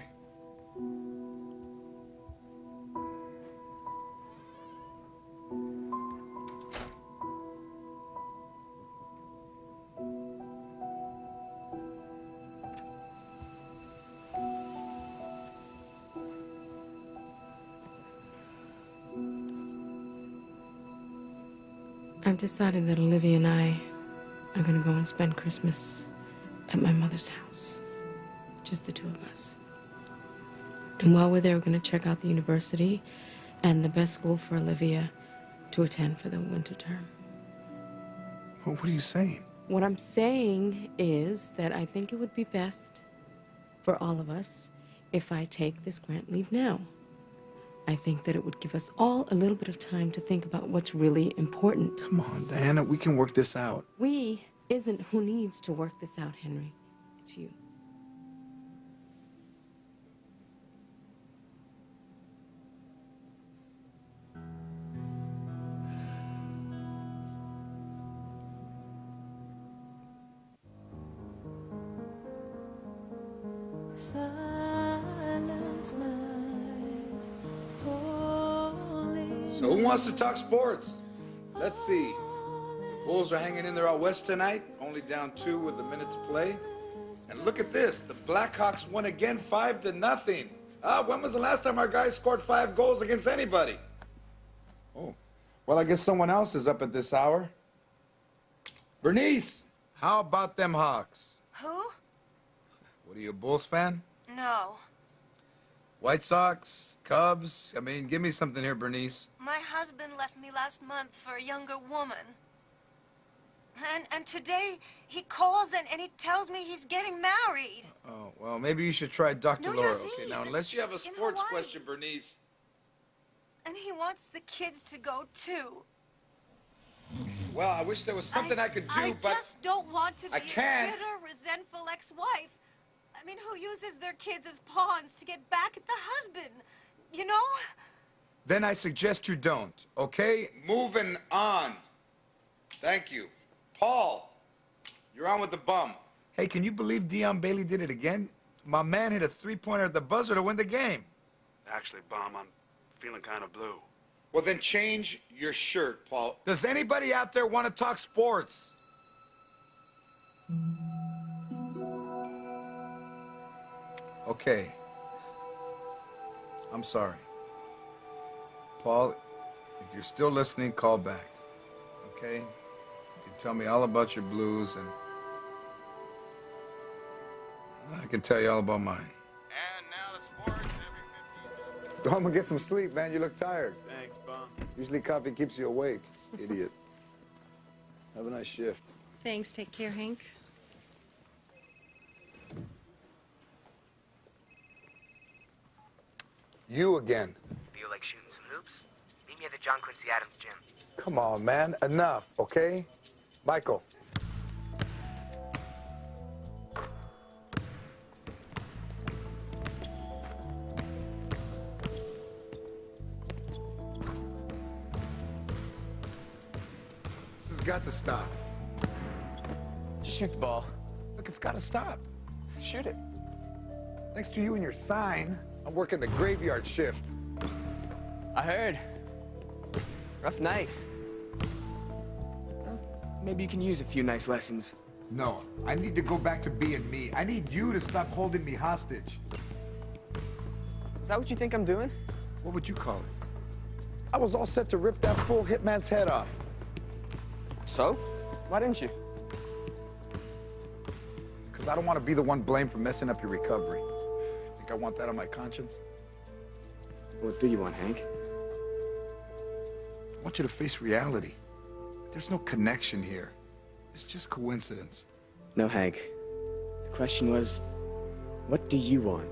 I've decided that Olivia and I are going to go and spend Christmas at my mother's house. Just the two of us. And while we're there, we're going to check out the university and the best school for Olivia to attend for the winter term.
Well, what are you saying?
What I'm saying is that I think it would be best for all of us if I take this grant leave now. I think that it would give us all a little bit of time to think about what's really important.
Come on, Diana, we can work this out.
We isn't who needs to work this out, Henry. It's you.
So who wants to talk sports? Let's see. Bulls are hanging in there out west tonight, only down 2 with a minute to play. And look at this, the Blackhawks won again 5-0. When was the last time our guys scored 5 goals against anybody? Oh, well, I guess someone else is up at this hour. Bernice, how about them Hawks?
Who?
What are you, a Bulls fan?
No.
White Sox, Cubs? I mean, give me something here, Bernice.
My husband left me last month for a younger woman. And today he calls and he tells me he's getting married.
Oh, well, maybe you should try Dr.
New
Laura.
Year's
Okay,
Eve
now, unless you have a
in
sports
Hawaii.
question, Bernice.
And he wants the kids to go too.
Well, I wish there was something I could do,
I
but
just don't want to be
I can't.
a bitter, resentful ex-wife. I mean, who uses their kids as pawns to get back at the husband? You know?
Then I suggest you don't, okay? Moving on. Thank you. Paul, you're on with the bum. Hey, can you believe Dion Bailey did it again? My man hit a three-pointer at the buzzer to win the game.
Actually, Bum, I'm feeling kind of blue.
Well, then change your shirt, Paul. Does anybody out there want to talk sports? Okay. I'm sorry. Paul, if you're still listening, call back. Okay? You can tell me all about your blues, and I can tell you all about mine.
And now the sports every 15 minutes.
Go home and get some sleep, man. You look tired.
Thanks, Bum.
Usually coffee keeps you awake. Idiot. Have a nice shift.
Thanks. Take care, Hank.
You again.
Feel like shooting some hoops? Meet me at the John Quincy Adams gym.
Come on, man. Enough, okay? Michael. This has got to stop.
Just shoot the ball.
Look, it's got to stop.
Shoot it.
Thanks to you and your sign, I'm working the graveyard shift.
I heard. Rough night. Well, maybe you can use a few nice lessons.
No, I need to go back to being me. I need you to stop holding me hostage.
Is that what you think I'm doing?
What would you call it? I was all set to rip that fool hitman's head off.
So? Why didn't you?
Because I don't want to be the one blamed for messing up your recovery. Think I want that on my conscience?
What do you want, Hank?
I want you to face reality. There's no connection here. It's just coincidence.
No, Hank. The question was, what do you want?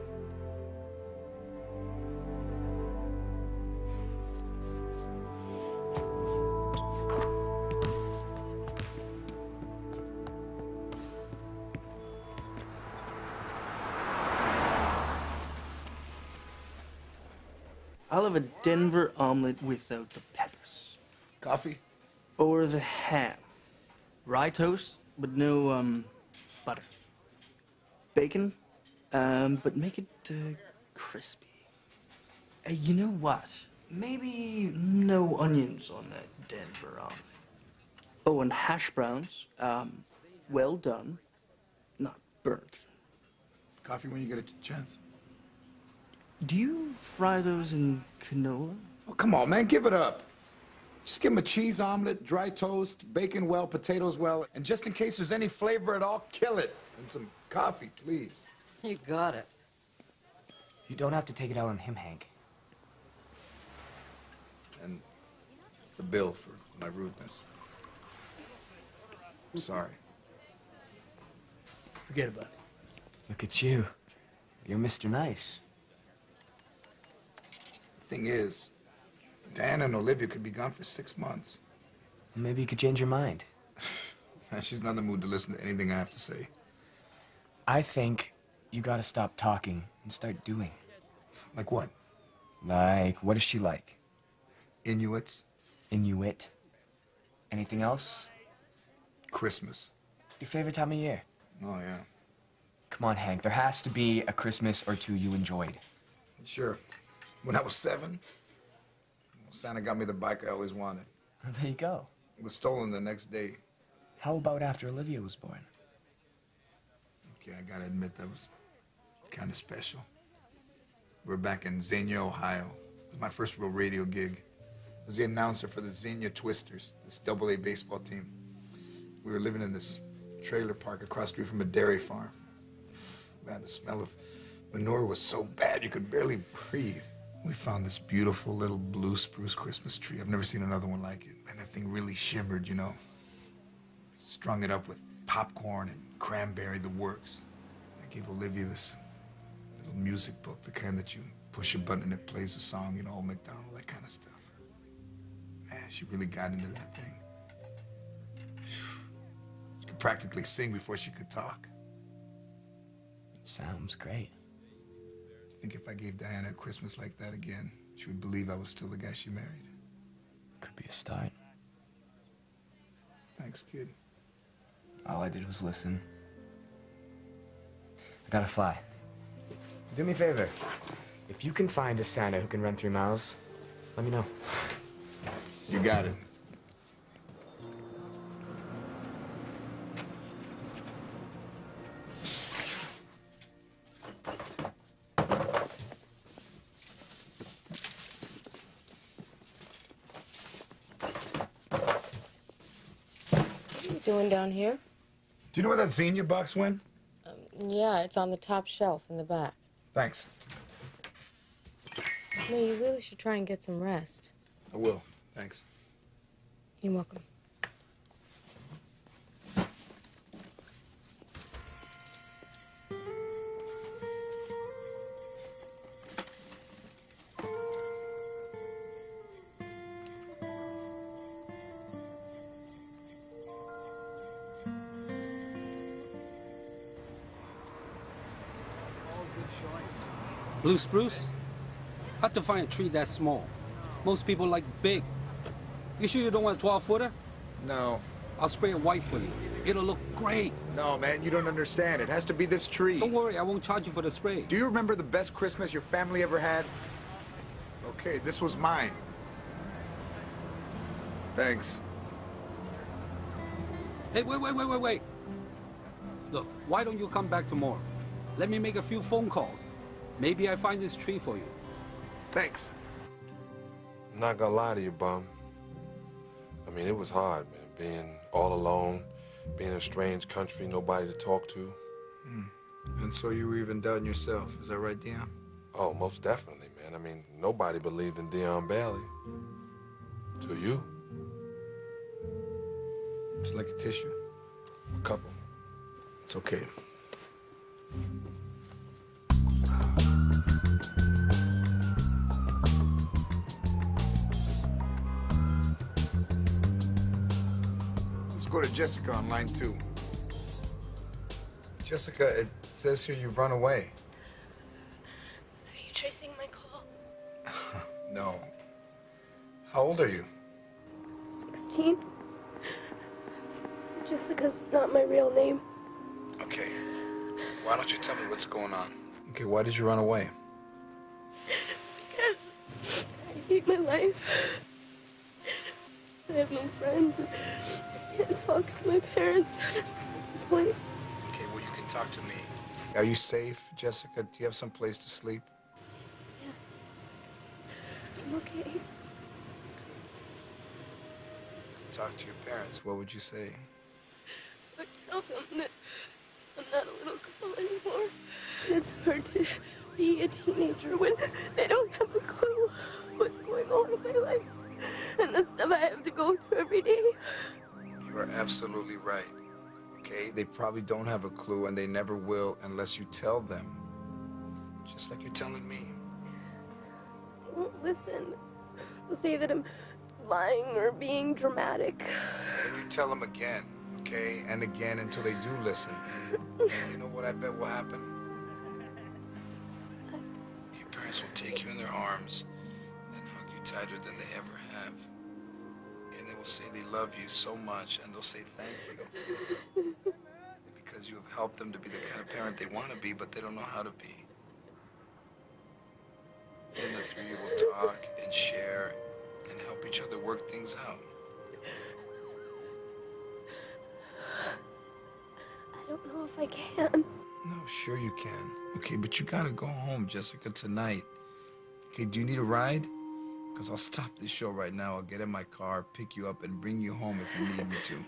I'll have a Denver omelet without the peppers.
Coffee?
Or the ham. Rye toast, but no, butter. Bacon, but make it, crispy. You know what? Maybe no onions on that Denver omelet. Oh, and hash browns, well done, not burnt.
Coffee when you get a chance.
Do you fry those in canola?
Oh, come on, man, give it up. Just give him a cheese omelet, dry toast, bacon well, potatoes well, and just in case there's any flavor at all, kill it. And some coffee, please.
You got it.
You don't have to take it out on him, Hank.
And the bill for my rudeness. I'm sorry.
Forget about it.
Look at you. You're Mr. Nice.
The thing is, Diana and Olivia could be gone for 6 months.
Maybe you could change your mind.
She's not in the mood to listen to anything I have to say.
I think you gotta stop talking and start doing.
Like what?
Like, what is she like?
Inuits.
Inuit. Anything else?
Christmas.
Your favorite time of year?
Oh, yeah.
Come on, Hank. There has to be a Christmas or two you enjoyed.
Sure. When I was 7, Santa got me the bike I always wanted.
There you go.
It was stolen the next day.
How about after Olivia was born?
Okay, I gotta admit that was kind of special. We were back in Xenia, Ohio. It was my first real radio gig. I was the announcer for the Xenia Twisters, this AA baseball team. We were living in this trailer park across the street from a dairy farm. Man, the smell of manure was so bad you could barely breathe. We found this beautiful little blue spruce Christmas tree. I've never seen another one like it. And that thing really shimmered, you know. Strung it up with popcorn and cranberry, the works. I gave Olivia this little music book, the kind that you push a button and it plays a song, you know, Old MacDonald, that kind of stuff. Man, she really got into that thing. She could practically sing before she could talk.
Sounds great.
I think if I gave Diana a Christmas like that again, she would believe I was still the guy she married.
Could be a start.
Thanks, kid.
All I did was listen. I gotta fly. Do me a favor. If you can find a Santa who can run 3 miles, let me know.
You got it.
Doing down here?
Do you know where that Xenia box went?
Yeah, it's on the top shelf in the back.
Thanks.
No, you really should try and get some rest.
I will. Thanks.
You're welcome.
Blue spruce? Hard to find a tree that small. Most people like big. You sure you don't want a 12-footer?
No.
I'll spray it white for you. It'll look great.
No, man, you don't understand. It has to be this tree.
Don't worry, I won't charge you for the spray.
Do you remember the best Christmas your family ever had? Okay, this was mine. Thanks.
Hey, wait. Look, why don't you come back tomorrow? Let me make a few phone calls. Maybe I find this tree for you.
Thanks.
I'm not gonna lie to you, Bum. I mean, it was hard, man, being all alone, being in a strange country, nobody to talk to.
And so you were even doubting yourself. Is that right, Dion?
Oh, most definitely, man. I mean, nobody believed in Dion Bailey. To you?
Just like a tissue?
A couple.
It's okay.
Let's go to Jessica on line 2.
Jessica, it says here you've run away.
Are you tracing my call?
No. How old are you?
16. Jessica's not my real name.
Okay. Why don't you tell me what's going on? Okay, why did you run away?
Because I hate my life. So I have no friends. I can't talk to my parents. What's the point?
Okay, well, you can talk to me. Are you safe, Jessica? Do you have some place to sleep?
I'm okay.
Talk to your parents. What would you say?
But tell them that I'm not a little girl anymore. It's hard to be a teenager when they don't have a clue what's going on in my life and the stuff I have to go through every day.
You are absolutely right. Okay? They probably don't have a clue, and they never will unless you tell them. Just like you're telling me.
They won't listen. They'll say that I'm lying or being dramatic.
And you tell them again, okay? And again until they do listen. And you know what I bet will happen? Your parents will take you in their arms and hug you tighter than they ever have. And they will say they love you so much, and they'll say thank you. Because you have helped them to be the kind of parent they want to be, but they don't know how to be. And the three of you will talk and share and help each other work things out.
I don't know if I can.
No, sure you can. Okay, but you gotta go home, Jessica, tonight. Okay, do you need a ride? Because I'll stop this show right now. I'll get in my car, pick you up, and bring you home if you need me to.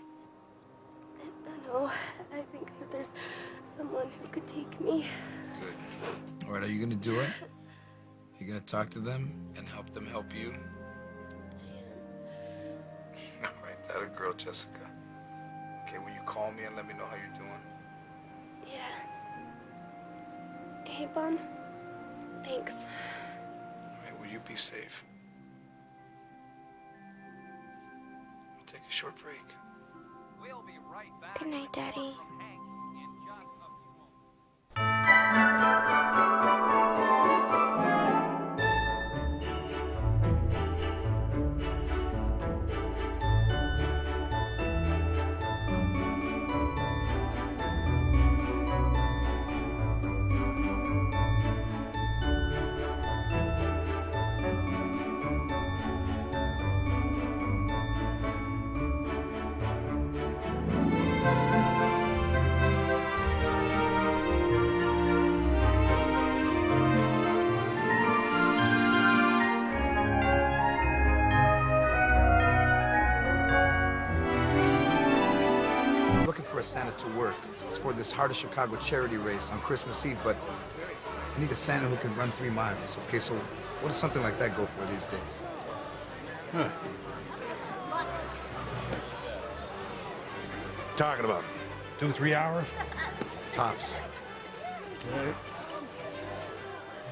I know. I think that there's someone who could take me.
Good. All right, are you gonna do it? You gonna talk to them and help them help you? All right, that a girl, Jessica. Okay, will you call me and let me know how you're doing?
Yeah. Hey, Bum. Thanks.
All right, will you be safe? We'll take a short break.
We'll be right back.
Good night, Daddy.
Santa to work. It's for this Heart of Chicago charity race on Christmas Eve, but I need a Santa who can run 3 miles. Okay, so what does something like that go for these days?
Huh. Talking about 2-3 hours?
Tops.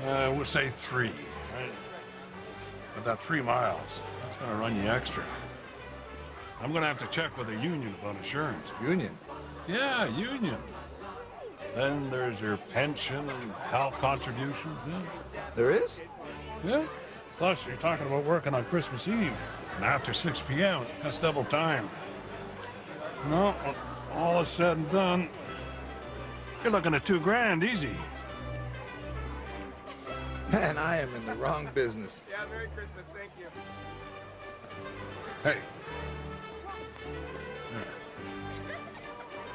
We'll say 3, right? But that 3 miles, that's gonna run you extra. I'm gonna have to check with the union about insurance.
Union?
Yeah, union. Then there's your pension and health contributions. Yeah.
There is?
Yeah. Plus, you're talking about working on Christmas Eve. And after 6 p.m., that's double time. No, when all is said and done, you're looking at $2,000 easy.
Man, I am in the wrong business.
Yeah, Merry Christmas, thank you.
Hey.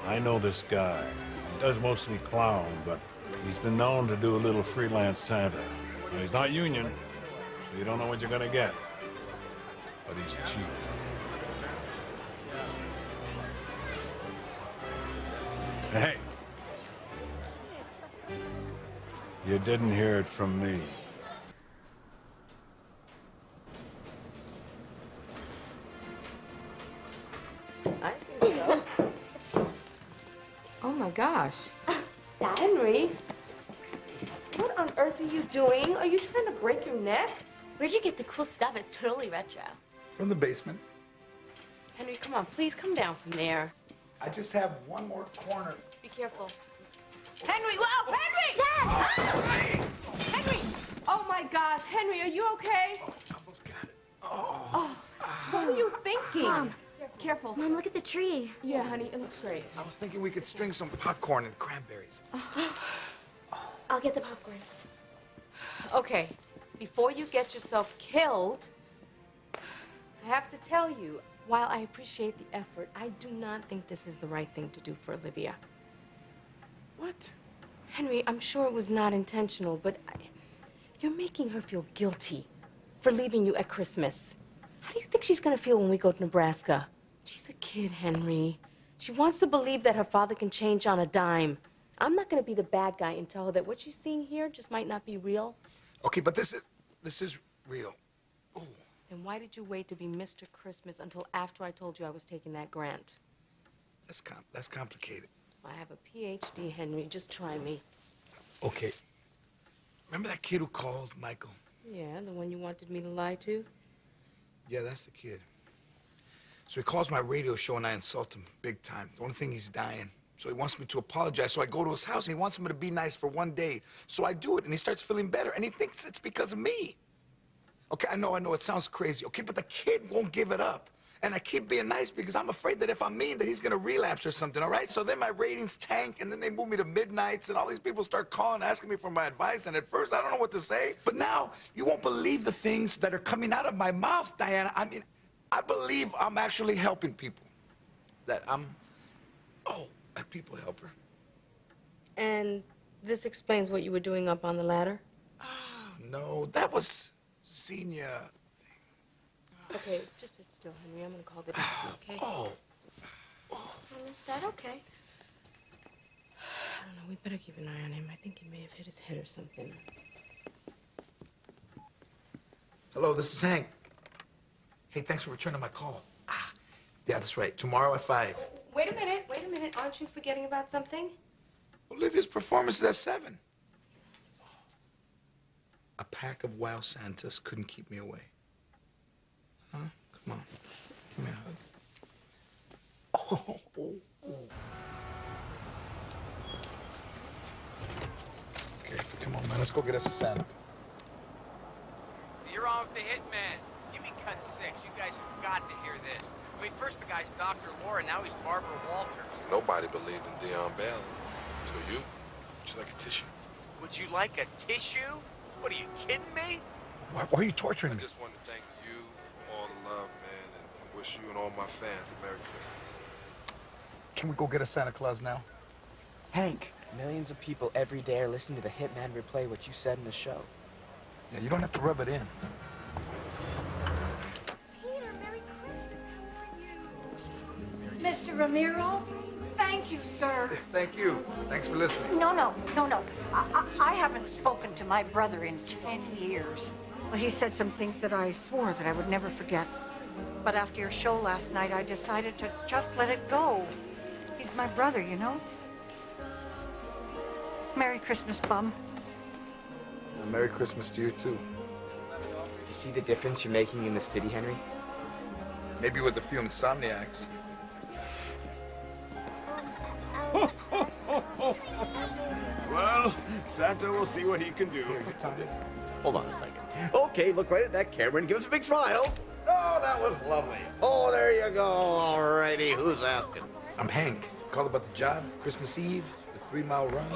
I know this guy. He does mostly clown, but he's been known to do a little freelance Santa. Now, he's not union, so you don't know what you're gonna get.
Are these cheap? Hey. You didn't hear it from me.
I think so. Oh my gosh. Henry, what on earth are you doing? Are you trying to break your neck?
Where'd you get the cool stuff? It's totally retro.
From the basement.
Henry, come on, please come down from there.
I just have one more corner.
Be careful. Henry, whoa, Henry! Dad! Henry! Oh my gosh, Henry, are you okay?
Almost got it.
Oh, what were you thinking?
Mom.
Careful.
Mom, look at the tree.
Yeah, honey, it looks great.
I was thinking we could string some popcorn and cranberries.
I'll get the popcorn.
Okay, before you get yourself killed, I have to tell you, while I appreciate the effort, I do not think this is the right thing to do for Olivia.
What?
Henry, I'm sure it was not intentional, but you're making her feel guilty for leaving you at Christmas. How do you think she's gonna feel when we go to Nebraska? She's a kid, Henry. She wants to believe that her father can change on a dime. I'm not gonna be the bad guy and tell her that what she's seeing here just might not be real.
Okay, but this is real.
Then why did you wait to be Mr. Christmas until after I told you I was taking that grant?
That's complicated.
I have a PhD, Henry. Just try me.
Okay. Remember that kid who called, Michael?
Yeah, the one you wanted me to lie to?
Yeah, that's the kid. So he calls my radio show and I insult him big time. The only thing, he's dying. So he wants me to apologize. So I go to his house and he wants me to be nice for one day. So I do it and he starts feeling better and he thinks it's because of me. Okay, I know, it sounds crazy. Okay, but the kid won't give it up. And I keep being nice because I'm afraid that if I'm mean, that he's gonna relapse or something, all right? So then my ratings tank and then they move me to midnights and all these people start calling, asking me for my advice. And at first, I don't know what to say. But now, you won't believe the things that are coming out of my mouth, Diana. I mean, I believe I'm actually helping people. That I'm, a people helper.
And this explains what you were doing up on the ladder?
No, that was senior.
Okay, just sit still, Henry. I'm gonna call the doctor, okay? Promise, Dad? Okay. I don't know. We better keep an eye on him. I think he may have hit his head or something.
Hello, this is Hank. Hey, thanks for returning my call. Yeah, that's right. Tomorrow at 5.
Wait a minute. Aren't you forgetting about something?
Olivia's performance is at 7. A pack of wild Santas couldn't keep me away. Huh? Come on. Give me a hug. Okay, come on, man. Let's go get us a Santa.
You're on with the hitman. Give me cut 6. You guys have got to hear this. I mean, first the guy's Dr. Laura, now he's Barbara Walters.
Nobody believed in Dion Bailey. Until you. Would you like a tissue?
Would you like a tissue? What, are you kidding me?
Why are you torturing me?
I just want to thank you for all the love, man, and wish you and all my fans a Merry Christmas.
Can we go get a Santa Claus now?
Hank, millions of people every day are listening to the hitman replay what you said in the show.
Yeah, you don't have to rub it in.
Peter, Merry Christmas. Mr. Ramiro, thank you, sir.
Thank you. Thanks for listening.
No. I haven't spoken to my brother in 10 years. Well, he said some things that I swore that I would never forget. But after your show last night, I decided to just let it go. He's my brother, you know? Merry Christmas, bum.
Merry Christmas to you, too.
You see the difference you're making in the city, Henry?
Maybe with a few insomniacs.
Well, Santa will see what he can do.
Hold on a second. Okay, look right at that camera and give us a big smile. Oh, that was lovely. Oh, there you go. All righty, who's asking?
I'm Hank. Called about the job, Christmas Eve, the 3-mile run.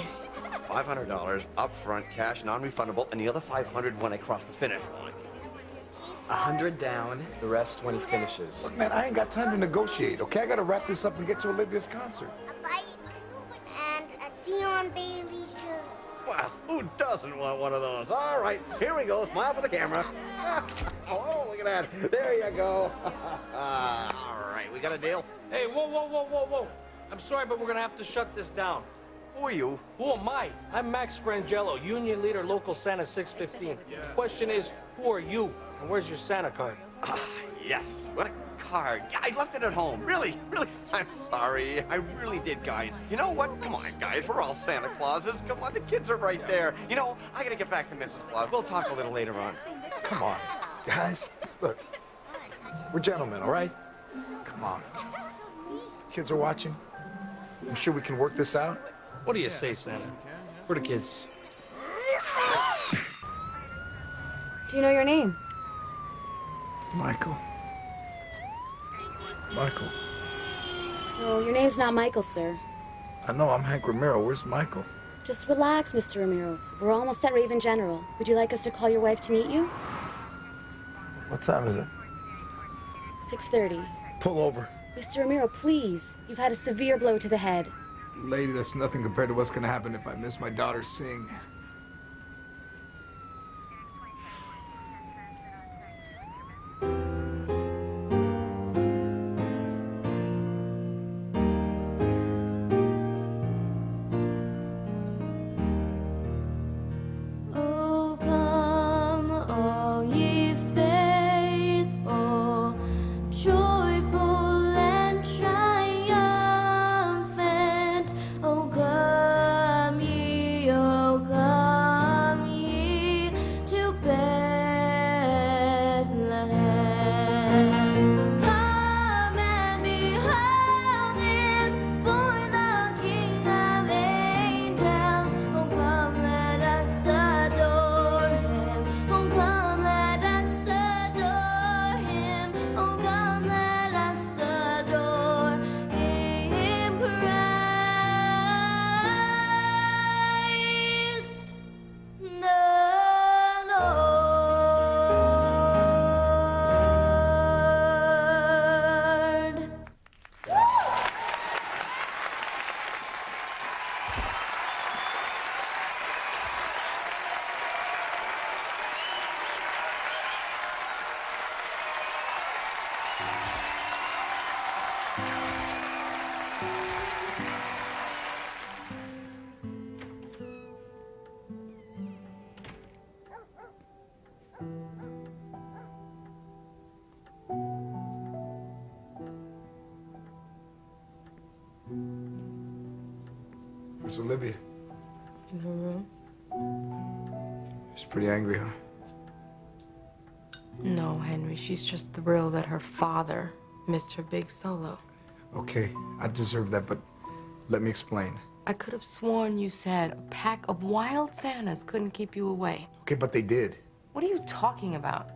$500 upfront, cash, non-refundable, and the other $500 when I cross the finish line.
100 down, the rest when he finishes.
Look, man, I ain't got time to negotiate, okay? I gotta wrap this up and get to Olivia's concert.
A bike and a Dion Bailey jersey.
hourglass. Who doesn't want one of those? All right, here we go. Smile for the camera. Oh, look at that. There you go. All right, we got a deal?
Hey, whoa. I'm sorry, but we're gonna have to shut this down.
Who are you?
Who am I? I'm Max Frangello, Union Leader, Local Santa 615. Question is, who are you? And where's your Santa card?
Yes. What a card. Yeah, I left it at home. Really. I'm sorry. I really did, guys. You know what? Come on, guys. We're all Santa Clauses. Come on, the kids are right there. You know, I gotta get back to Mrs. Claus. We'll talk a little later on.
Come on, guys. Look, we're gentlemen, all right? Come on. Kids are watching. I'm sure we can work this out.
What do you say, Santa? For the kids.
Do you know your name?
Michael. Michael.
No, your name's not Michael, sir.
I know, I'm Hank Ramiro. Where's Michael?
Just relax, Mr. Ramiro. We're almost at Raven General. Would you like us to call your wife to meet you?
What time is it?
6:30.
Pull over.
Mr. Ramiro, please. You've had a severe blow to the head.
Lady, that's nothing compared to what's gonna happen if I miss my daughter sing.
Oh, come, all ye faithful, joyful and triumphant. Oh, come ye to Bethlehem. Come and behold him, born the King of angels. Oh, come, let us adore him. Oh, come, let us adore him. Oh, come, let us adore him. Christ the Lord.
Where's Olivia?
In her room?
She's pretty angry, huh?
No, Henry, she's just thrilled that her father missed her big solo.
Okay, I deserve that, but let me explain.
I could have sworn you said a pack of wild Santas couldn't keep you away.
Okay, but they did.
What are you talking about?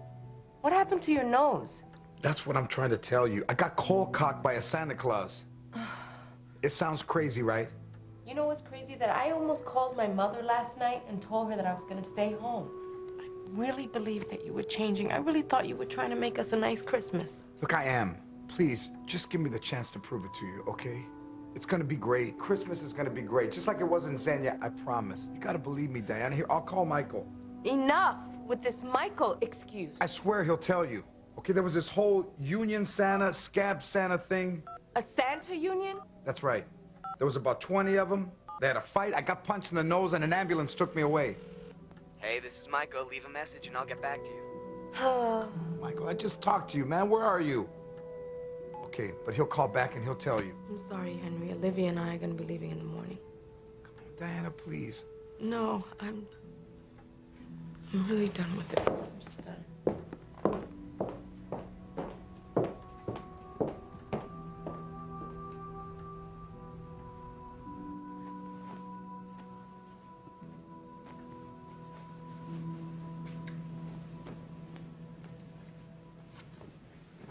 What happened to your nose?
That's what I'm trying to tell you. I got cold-cocked by a Santa Claus. It sounds crazy, right?
You know what's crazy? That I almost called my mother last night and told her that I was gonna stay home. I really believed that you were changing. I really thought you were trying to make us a nice Christmas.
Look, I am. Please, just give me the chance to prove it to you, okay? It's gonna be great. Christmas is gonna be great, just like it was in Xenia, I promise. You gotta believe me, Diana. Here, I'll call Michael.
Enough with this Michael excuse.
I swear he'll tell you. Okay, there was this whole Union Santa, Scab Santa thing.
A Santa union?
That's right. There was about 20 of them. They had a fight. I got punched in the nose, and an ambulance took me away.
Hey, this is Michael. Leave a message and I'll get back to you.
Michael, I just talked to you, man. Where are you? Okay, but he'll call back and he'll tell you.
I'm sorry, Henry. Olivia and I are gonna be leaving in the morning.
Diana, please.
No, I'm really done with this. I'm just done.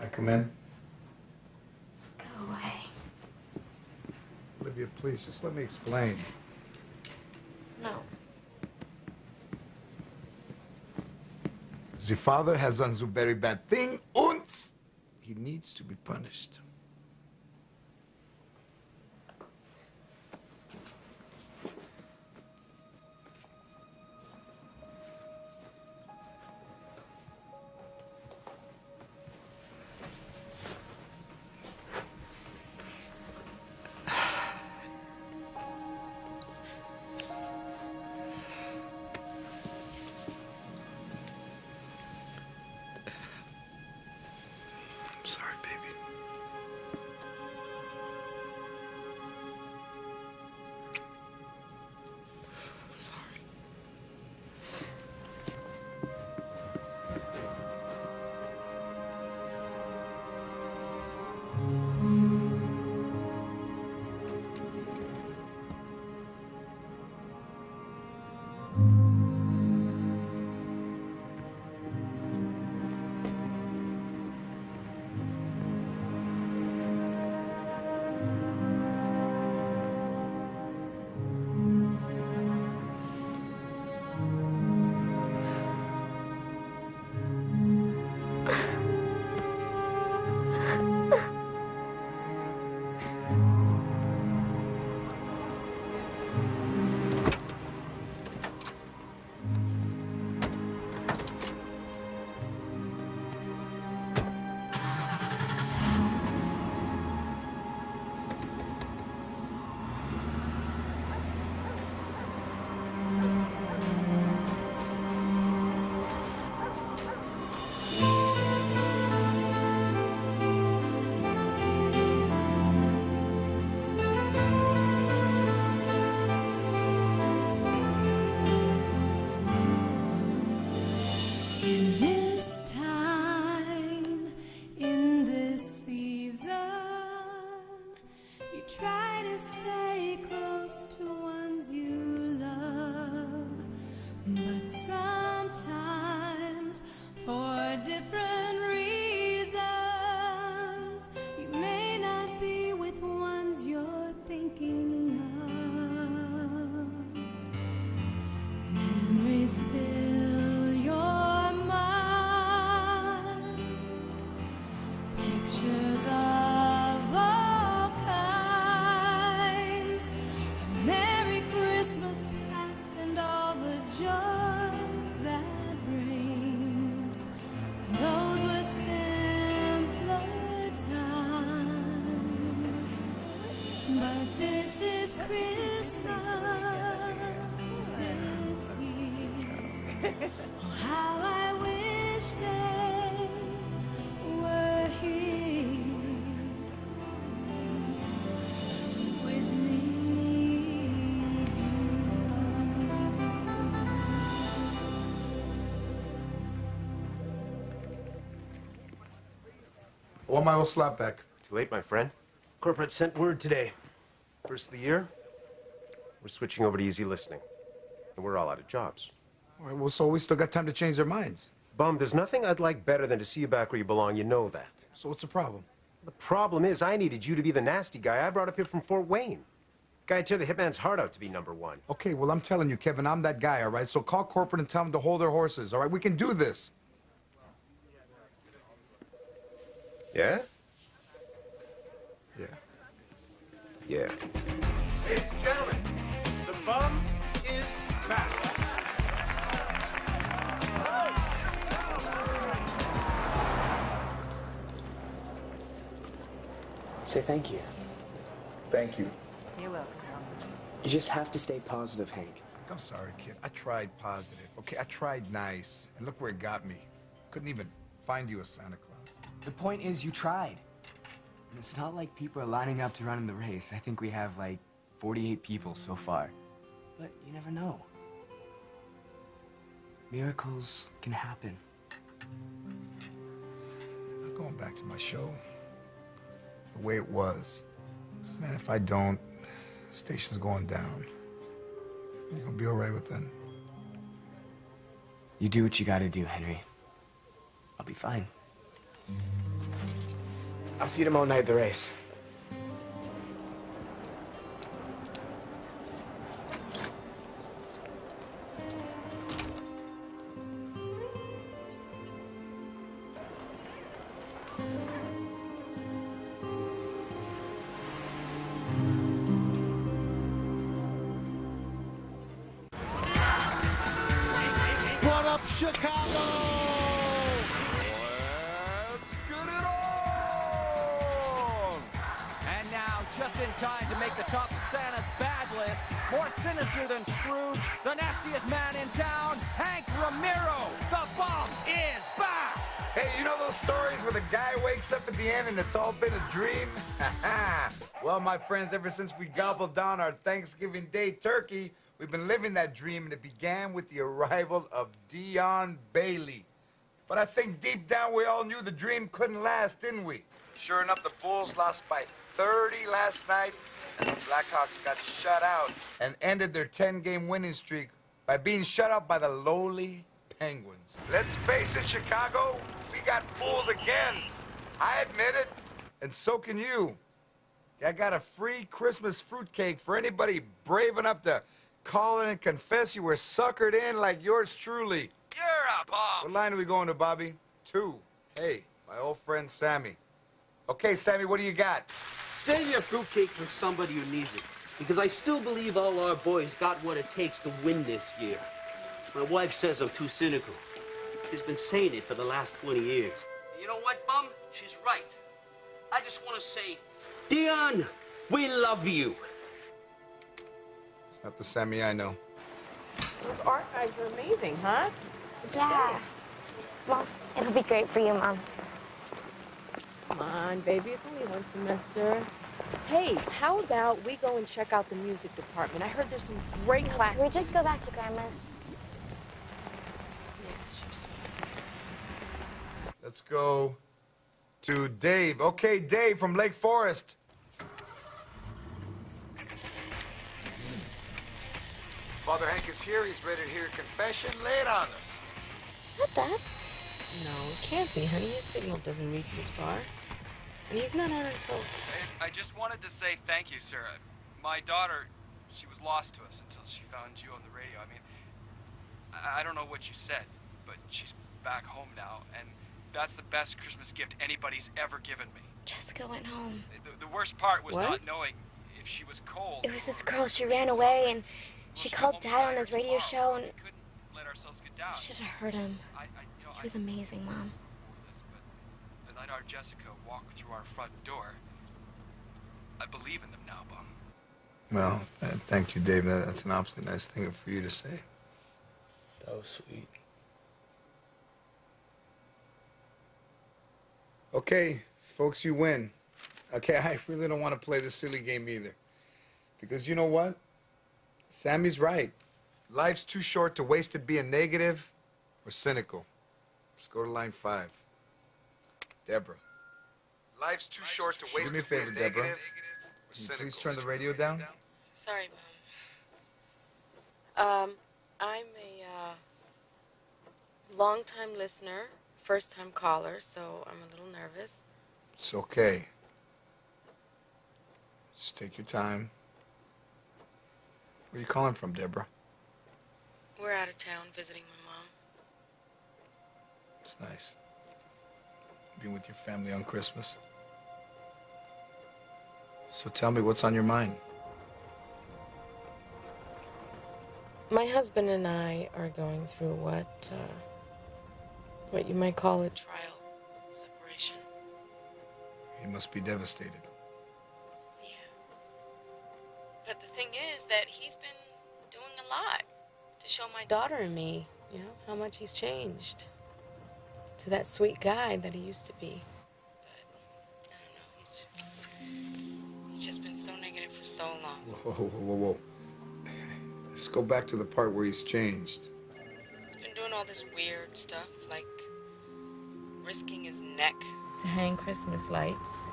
I come in?
Go away.
Olivia, please, just let me explain.
No.
The father has done a very bad thing, and he needs to be punished. Or my old slapback.
Too late, my friend. Corporate sent word today. First of the year, we're switching over to easy listening. And we're all out of jobs.
All right, well, so we still got time to change their minds.
Bum, there's nothing I'd like better than to see you back where you belong. You know that.
So what's the problem?
The problem is I needed you to be the nasty guy I brought up here from Fort Wayne. Guy tear the hitman's heart out to be #1.
Okay, well, I'm telling you, Kevin, I'm that guy, all right? So call corporate and tell them to hold their horses, all right? We can do this.
Yeah?
Yeah.
Yeah. Ladies and gentlemen, the bum is back.
Say thank you.
Thank you.
You're welcome.
You just have to stay positive, Hank.
I'm sorry, kid. I tried positive, okay? I tried nice, and look where it got me. Couldn't even find you a Santa Claus.
The point is, you tried. And it's not like people are lining up to run in the race. I think we have, like, 48 people so far. But you never know. Miracles can happen.
I'm going back to my show the way it was. Man, if I don't, the station's going down. You gonna be all right with that?
You do what you gotta do, Henry. I'll be fine. I'll see you tomorrow night at the race.
What up, Chicago?
Let's get it on! And now, just in time to make the top of Santa's bad list, more sinister than Scrooge, the nastiest man in town, Hank Ramiro. The bomb is back!
Hey, you know those stories where the guy wakes up at the end and it's all been a dream? Well, my friends, ever since we gobbled down our Thanksgiving Day turkey, we've been living that dream, and it began with the arrival of Dion Bailey. But I think deep down we all knew the dream couldn't last, didn't we? Sure enough, the Bulls lost by 30 last night, and the Blackhawks got shut out and ended their 10-game winning streak by being shut out by the lowly Penguins. Let's face it, Chicago, we got fooled again. I admit it, and so can you. I got a free Christmas fruitcake for anybody brave enough to call in and confess you were suckered in like yours truly.
You're a bum.
What line are we going to, Bobby? 2. Hey, my old friend Sammy. Okay, Sammy, what do you got?
Save your fruitcake for somebody who needs it. Because I still believe all our boys got what it takes to win this year. My wife says I'm too cynical. She's been saying it for the last 20 years. You know what, Bum? She's right. I just want to say, Dion, we love you.
It's not the Sammy I know.
Those archives are amazing, huh?
Yeah. Well, it'll be great for you, Mom.
Come on, baby. It's only one semester. Hey, how about we go and check out the music department? I heard there's some great classes.
Can we just go back to Grandma's?
Yeah, sure.
Let's go to Dave. Okay, Dave from Lake Forest. Father Hank is here. He's ready to hear a confession. Lay it on us.
Is that Dad?
No, it can't be, honey. His signal doesn't reach this far. And he's not on until...
I just wanted to say thank you, sir. My daughter, she was lost to us until she found you on the radio. I mean, I don't know what you said, but she's back home now, and that's the best Christmas gift anybody's ever given me.
Jessica went home.
The worst part was
What?
not knowing if she was cold.
It was this girl. She ran away, and she called Dad on his radio show, and
Let ourselves get down.
should have heard him. He was amazing, Mom.
The night our Jessica walked through our front door, I believe in them now, Bum.
Well, thank you, Dave. That's an awfully nice thing for you to say.
That was sweet.
Okay, folks, you win. Okay, I really don't want to play this silly game either. Because you know what? Sammy's right.
Life's too short to waste it being negative or cynical. Let's go to line 5. Deborah. Life's too short to waste. Do me a favor, Deborah. Can you please turn the radio down?
Sorry, Mom. I'm a long-time listener, first-time caller, so I'm a little nervous.
It's okay. Just take your time. Where are you calling from, Deborah?
We're out of town visiting my mom.
It's nice. Being with your family on Christmas. So tell me, what's on your mind?
My husband and I are going through what you might call a trial separation.
He must be devastated.
But the thing is that he's been doing a lot to show my daughter and me, you know, how much he's changed to that sweet guy that he used to be. But, I don't know, he's just been so negative for so long.
Whoa, whoa, whoa, whoa. Let's go back to the part where he's changed.
He's been doing all this weird stuff, like risking his neck to hang Christmas lights,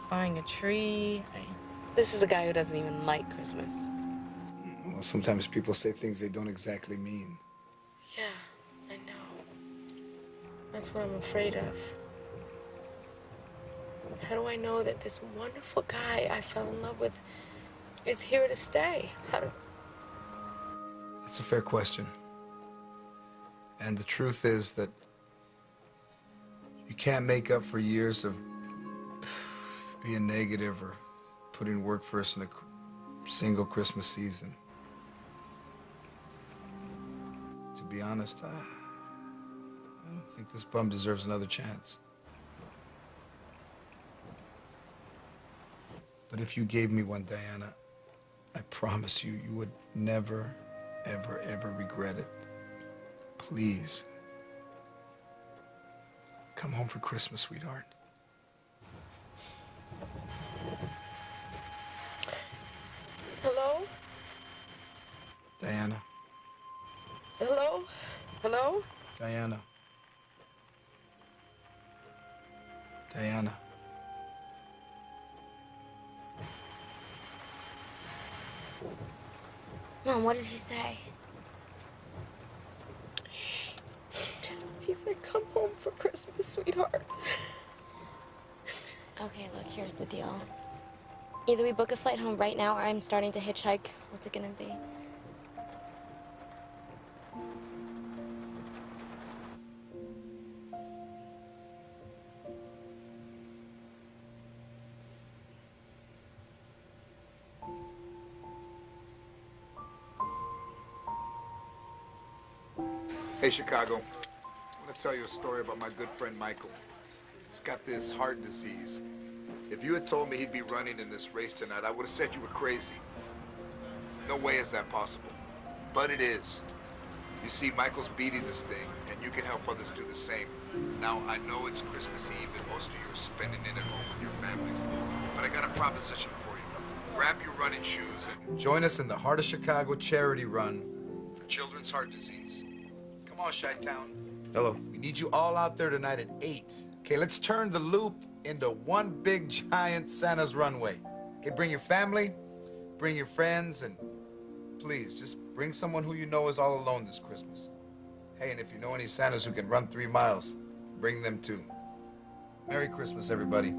buying a tree. This is a guy who doesn't even like Christmas.
Well, sometimes people say things they don't exactly mean.
Yeah, I know. That's what I'm afraid of. How do I know that this wonderful guy I fell in love with is here to stay?
That's a fair question. And the truth is that you can't make up for years of being negative or putting work first in a single Christmas season. To be honest, I don't think this bum deserves another chance. But if you gave me one, Diana, I promise you, you would never, ever, ever regret it. Please, come home for Christmas, sweetheart.
Hello?
Diana.
Hello? Hello?
Diana. Diana.
Mom, what did he say?
He said, come home for Christmas, sweetheart.
Okay, look, here's the deal. Either we book a flight home right now or I'm starting to hitchhike. What's it gonna be?
Hey, Chicago. I want to tell you a story about my good friend Michael. He's got this heart disease. If you had told me he'd be running in this race tonight, I would have said you were crazy. No way is that possible. But it is. You see, Michael's beating this thing, and you can help others do the same. Now, I know it's Christmas Eve, and most of you are spending it at home with your families. But I got a proposition for you. Grab your running shoes and join us in the Heart of Chicago charity run for children's heart disease. Come on, Chi-Town.
Hello.
We need you all out there tonight at 8. Okay, let's turn the loop into one big, giant Santa's runway. Okay, bring your family, bring your friends, and please, just bring someone who you know is all alone this Christmas. Hey, and if you know any Santas who can run 3 miles, bring them too. Merry Christmas, everybody.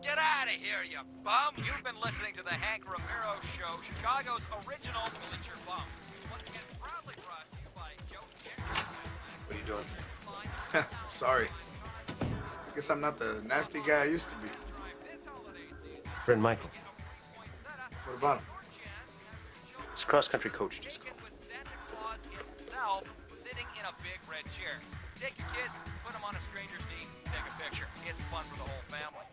Get out of here, you bum! You've been listening to the Hank Romero Show, Chicago's original miniature bum. Once again, proudly brought to you by Joe Jerry.
What are you doing?
Sorry. I guess I'm not the nasty guy I used to be.
Friend Michael.
What about him?
His cross-country coach just called.
Santa Claus himself sitting in a big red chair. Take your kids, put them on a stranger's knee, take a picture. It's fun for the whole family.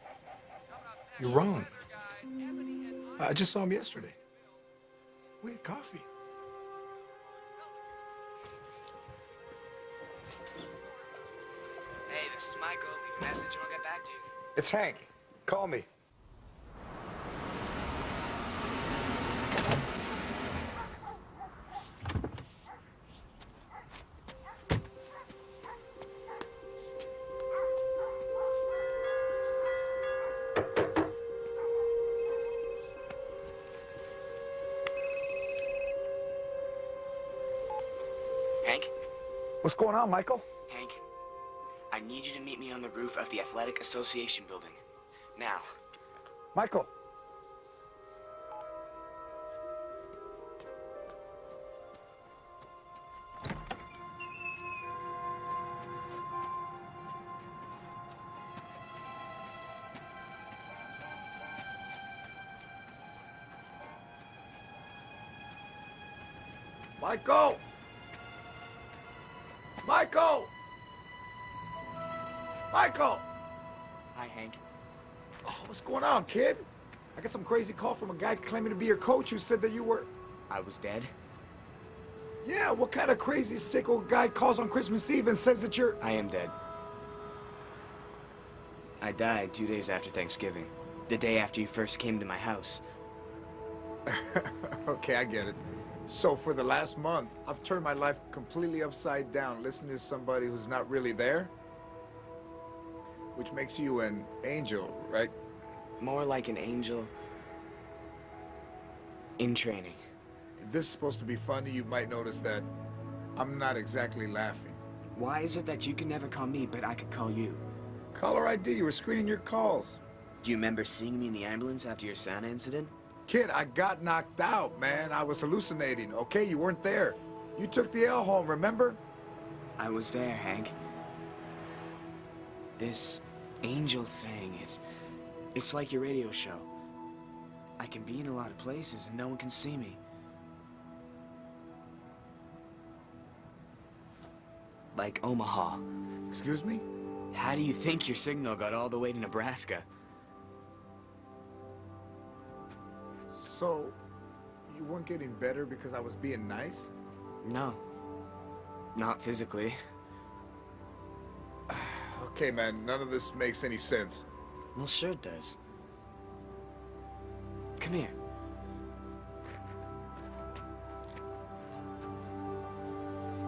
You're wrong. I just saw him yesterday. We had coffee.
Hey, this is Michael. Leave a message and I'll get back to you.
It's Hank. Call me. What's going on, Michael?
Hank, I need you to meet me on the roof of the Athletic Association building. Now.
Michael. Michael! Michael! Michael!
Hi, Hank.
Oh, what's going on, kid? I got some crazy call from a guy claiming to be your coach who said that you were...
I was dead?
Yeah, what kind of crazy, sick old guy calls on Christmas Eve and says that you're...
I am dead. I died 2 days after Thanksgiving. The day after you first came to my house.
Okay, I get it. So for the last month, I've turned my life completely upside down listening to somebody who's not really there. Which makes you an angel, right?
More like an angel in training.
If this is supposed to be funny, you might notice that I'm not exactly laughing.
Why is it that you can never call me, but I could call you?
Caller ID, you were screening your calls.
Do you remember seeing me in the ambulance after your Santa incident?
Kid, I got knocked out, man. I was hallucinating, okay? You weren't there. You took the L home, remember?
I was there, Hank. This angel thing, it's like your radio show. I can be in a lot of places and no one can see me. Like Omaha.
Excuse me?
How do you think your signal got all the way to Nebraska?
So, you weren't getting better because I was being nice?
No. Not physically.
Okay, man, none of this makes any sense.
Well, sure it does. Come here.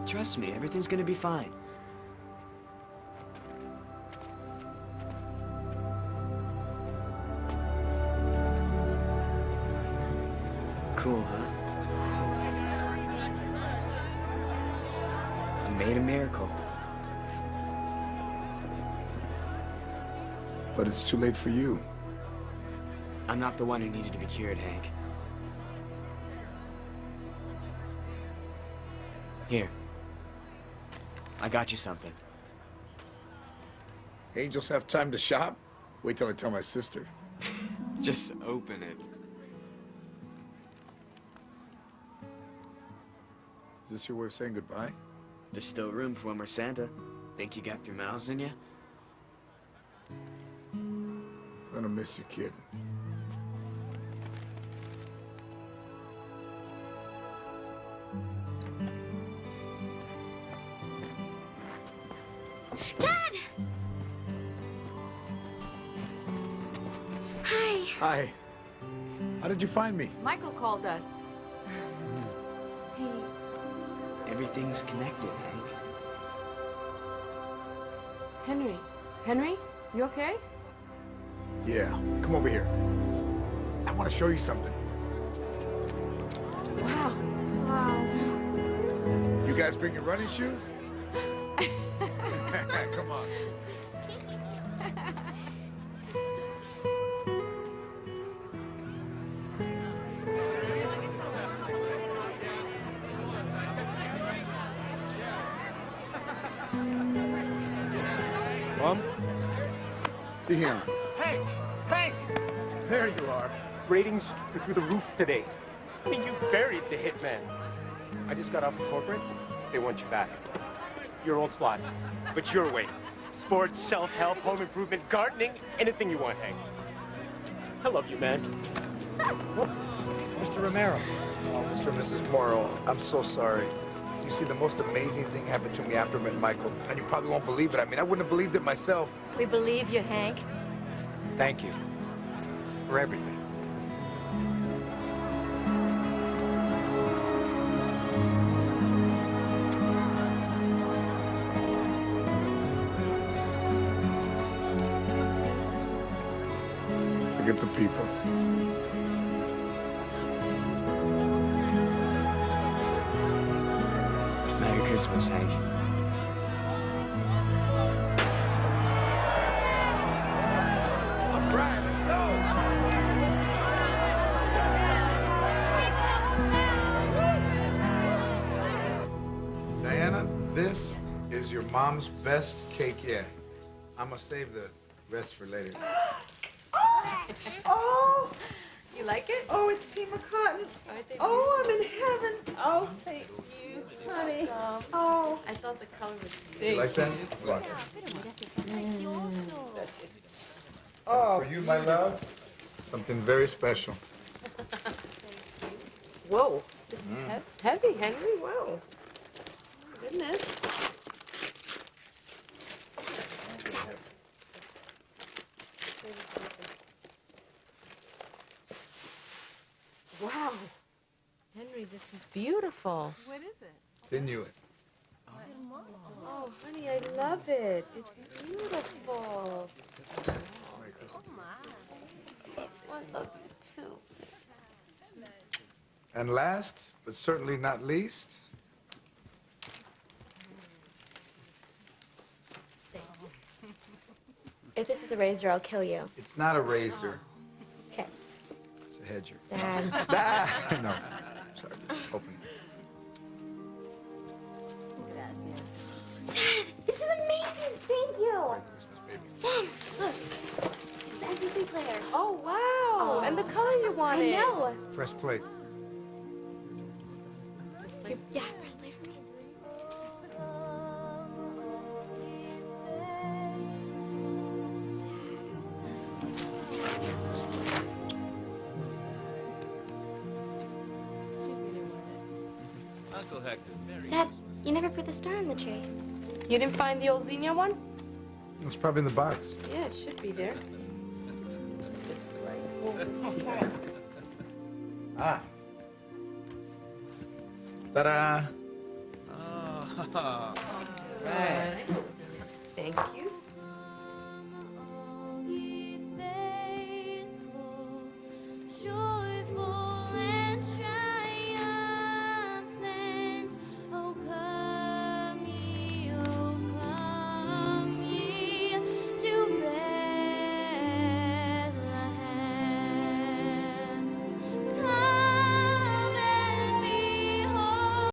Trust me, everything's gonna be fine. Cool, huh? You made a miracle.
But it's too late for you.
I'm not the one who needed to be cured, Hank. Here. I got you something.
Angels have time to shop? Wait till I tell my sister.
Just open it.
Is this your way of saying goodbye?
There's still room for one more Santa. Think you got 3 miles in you?
I'm gonna miss you, kid.
Dad! Hi.
Hi. How did you find me?
Michael called us. Hey.
Everything's connected, Hank.
Henry. Henry? You okay?
Yeah, come over here. I want to show you something.
Wow. Wow.
You guys bring your running shoes? Come on.
Mom?
Dion.
Hank! Hank! There you are. Ratings are through the roof today. I mean, you buried the hitman. I just got off with corporate. They want you back. Your old slot, but your way. Sports, self-help, home improvement, gardening, anything you want, Hank. I love you, man.
Mr. Romero. Oh, Mr. and Mrs. Morrow, I'm so sorry. You see, the most amazing thing happened to me after I met Michael. And you probably won't believe it. I mean, I wouldn't have believed it myself.
We believe you, Hank.
Thank you for everything.
Look at the people.
Merry Christmas, Hank.
Mom's best cake yet. I'm gonna save the rest for later.
Oh,
You like it?
oh, it's Pima Cotton. Oh, I'm in heaven. Oh, thank you, honey. Oh,
I thought the color was
You like that? What?
Oh,
For you, my love, something very special.
Whoa, this is heavy, Henry. Whoa. Goodness. Wow. Henry, this is beautiful.
what is it?
It's Inuit.
Oh, honey, I love it. It's beautiful.
Merry Christmas.
I love you too.
And last, but certainly not least,
If this is the razor, I'll kill you.
it's not a razor.
Okay.
It's a hedger.
Dad.
No, it's not. I'm sorry. Open.
Dad, this is amazing. Thank you.
Merry Christmas, baby.
Mom, look. It's an MP3 player.
Oh, wow. And the color you wanted.
I know.
Press play.
Yeah, press play for me.
Uncle Hector, Merry
Dad, you never put the star on the tree.
You didn't find the old Xenia one?
It's probably in the box.
Yeah, it should be there. Just right over here.
Ah. Ta-da!
Oh.
Right.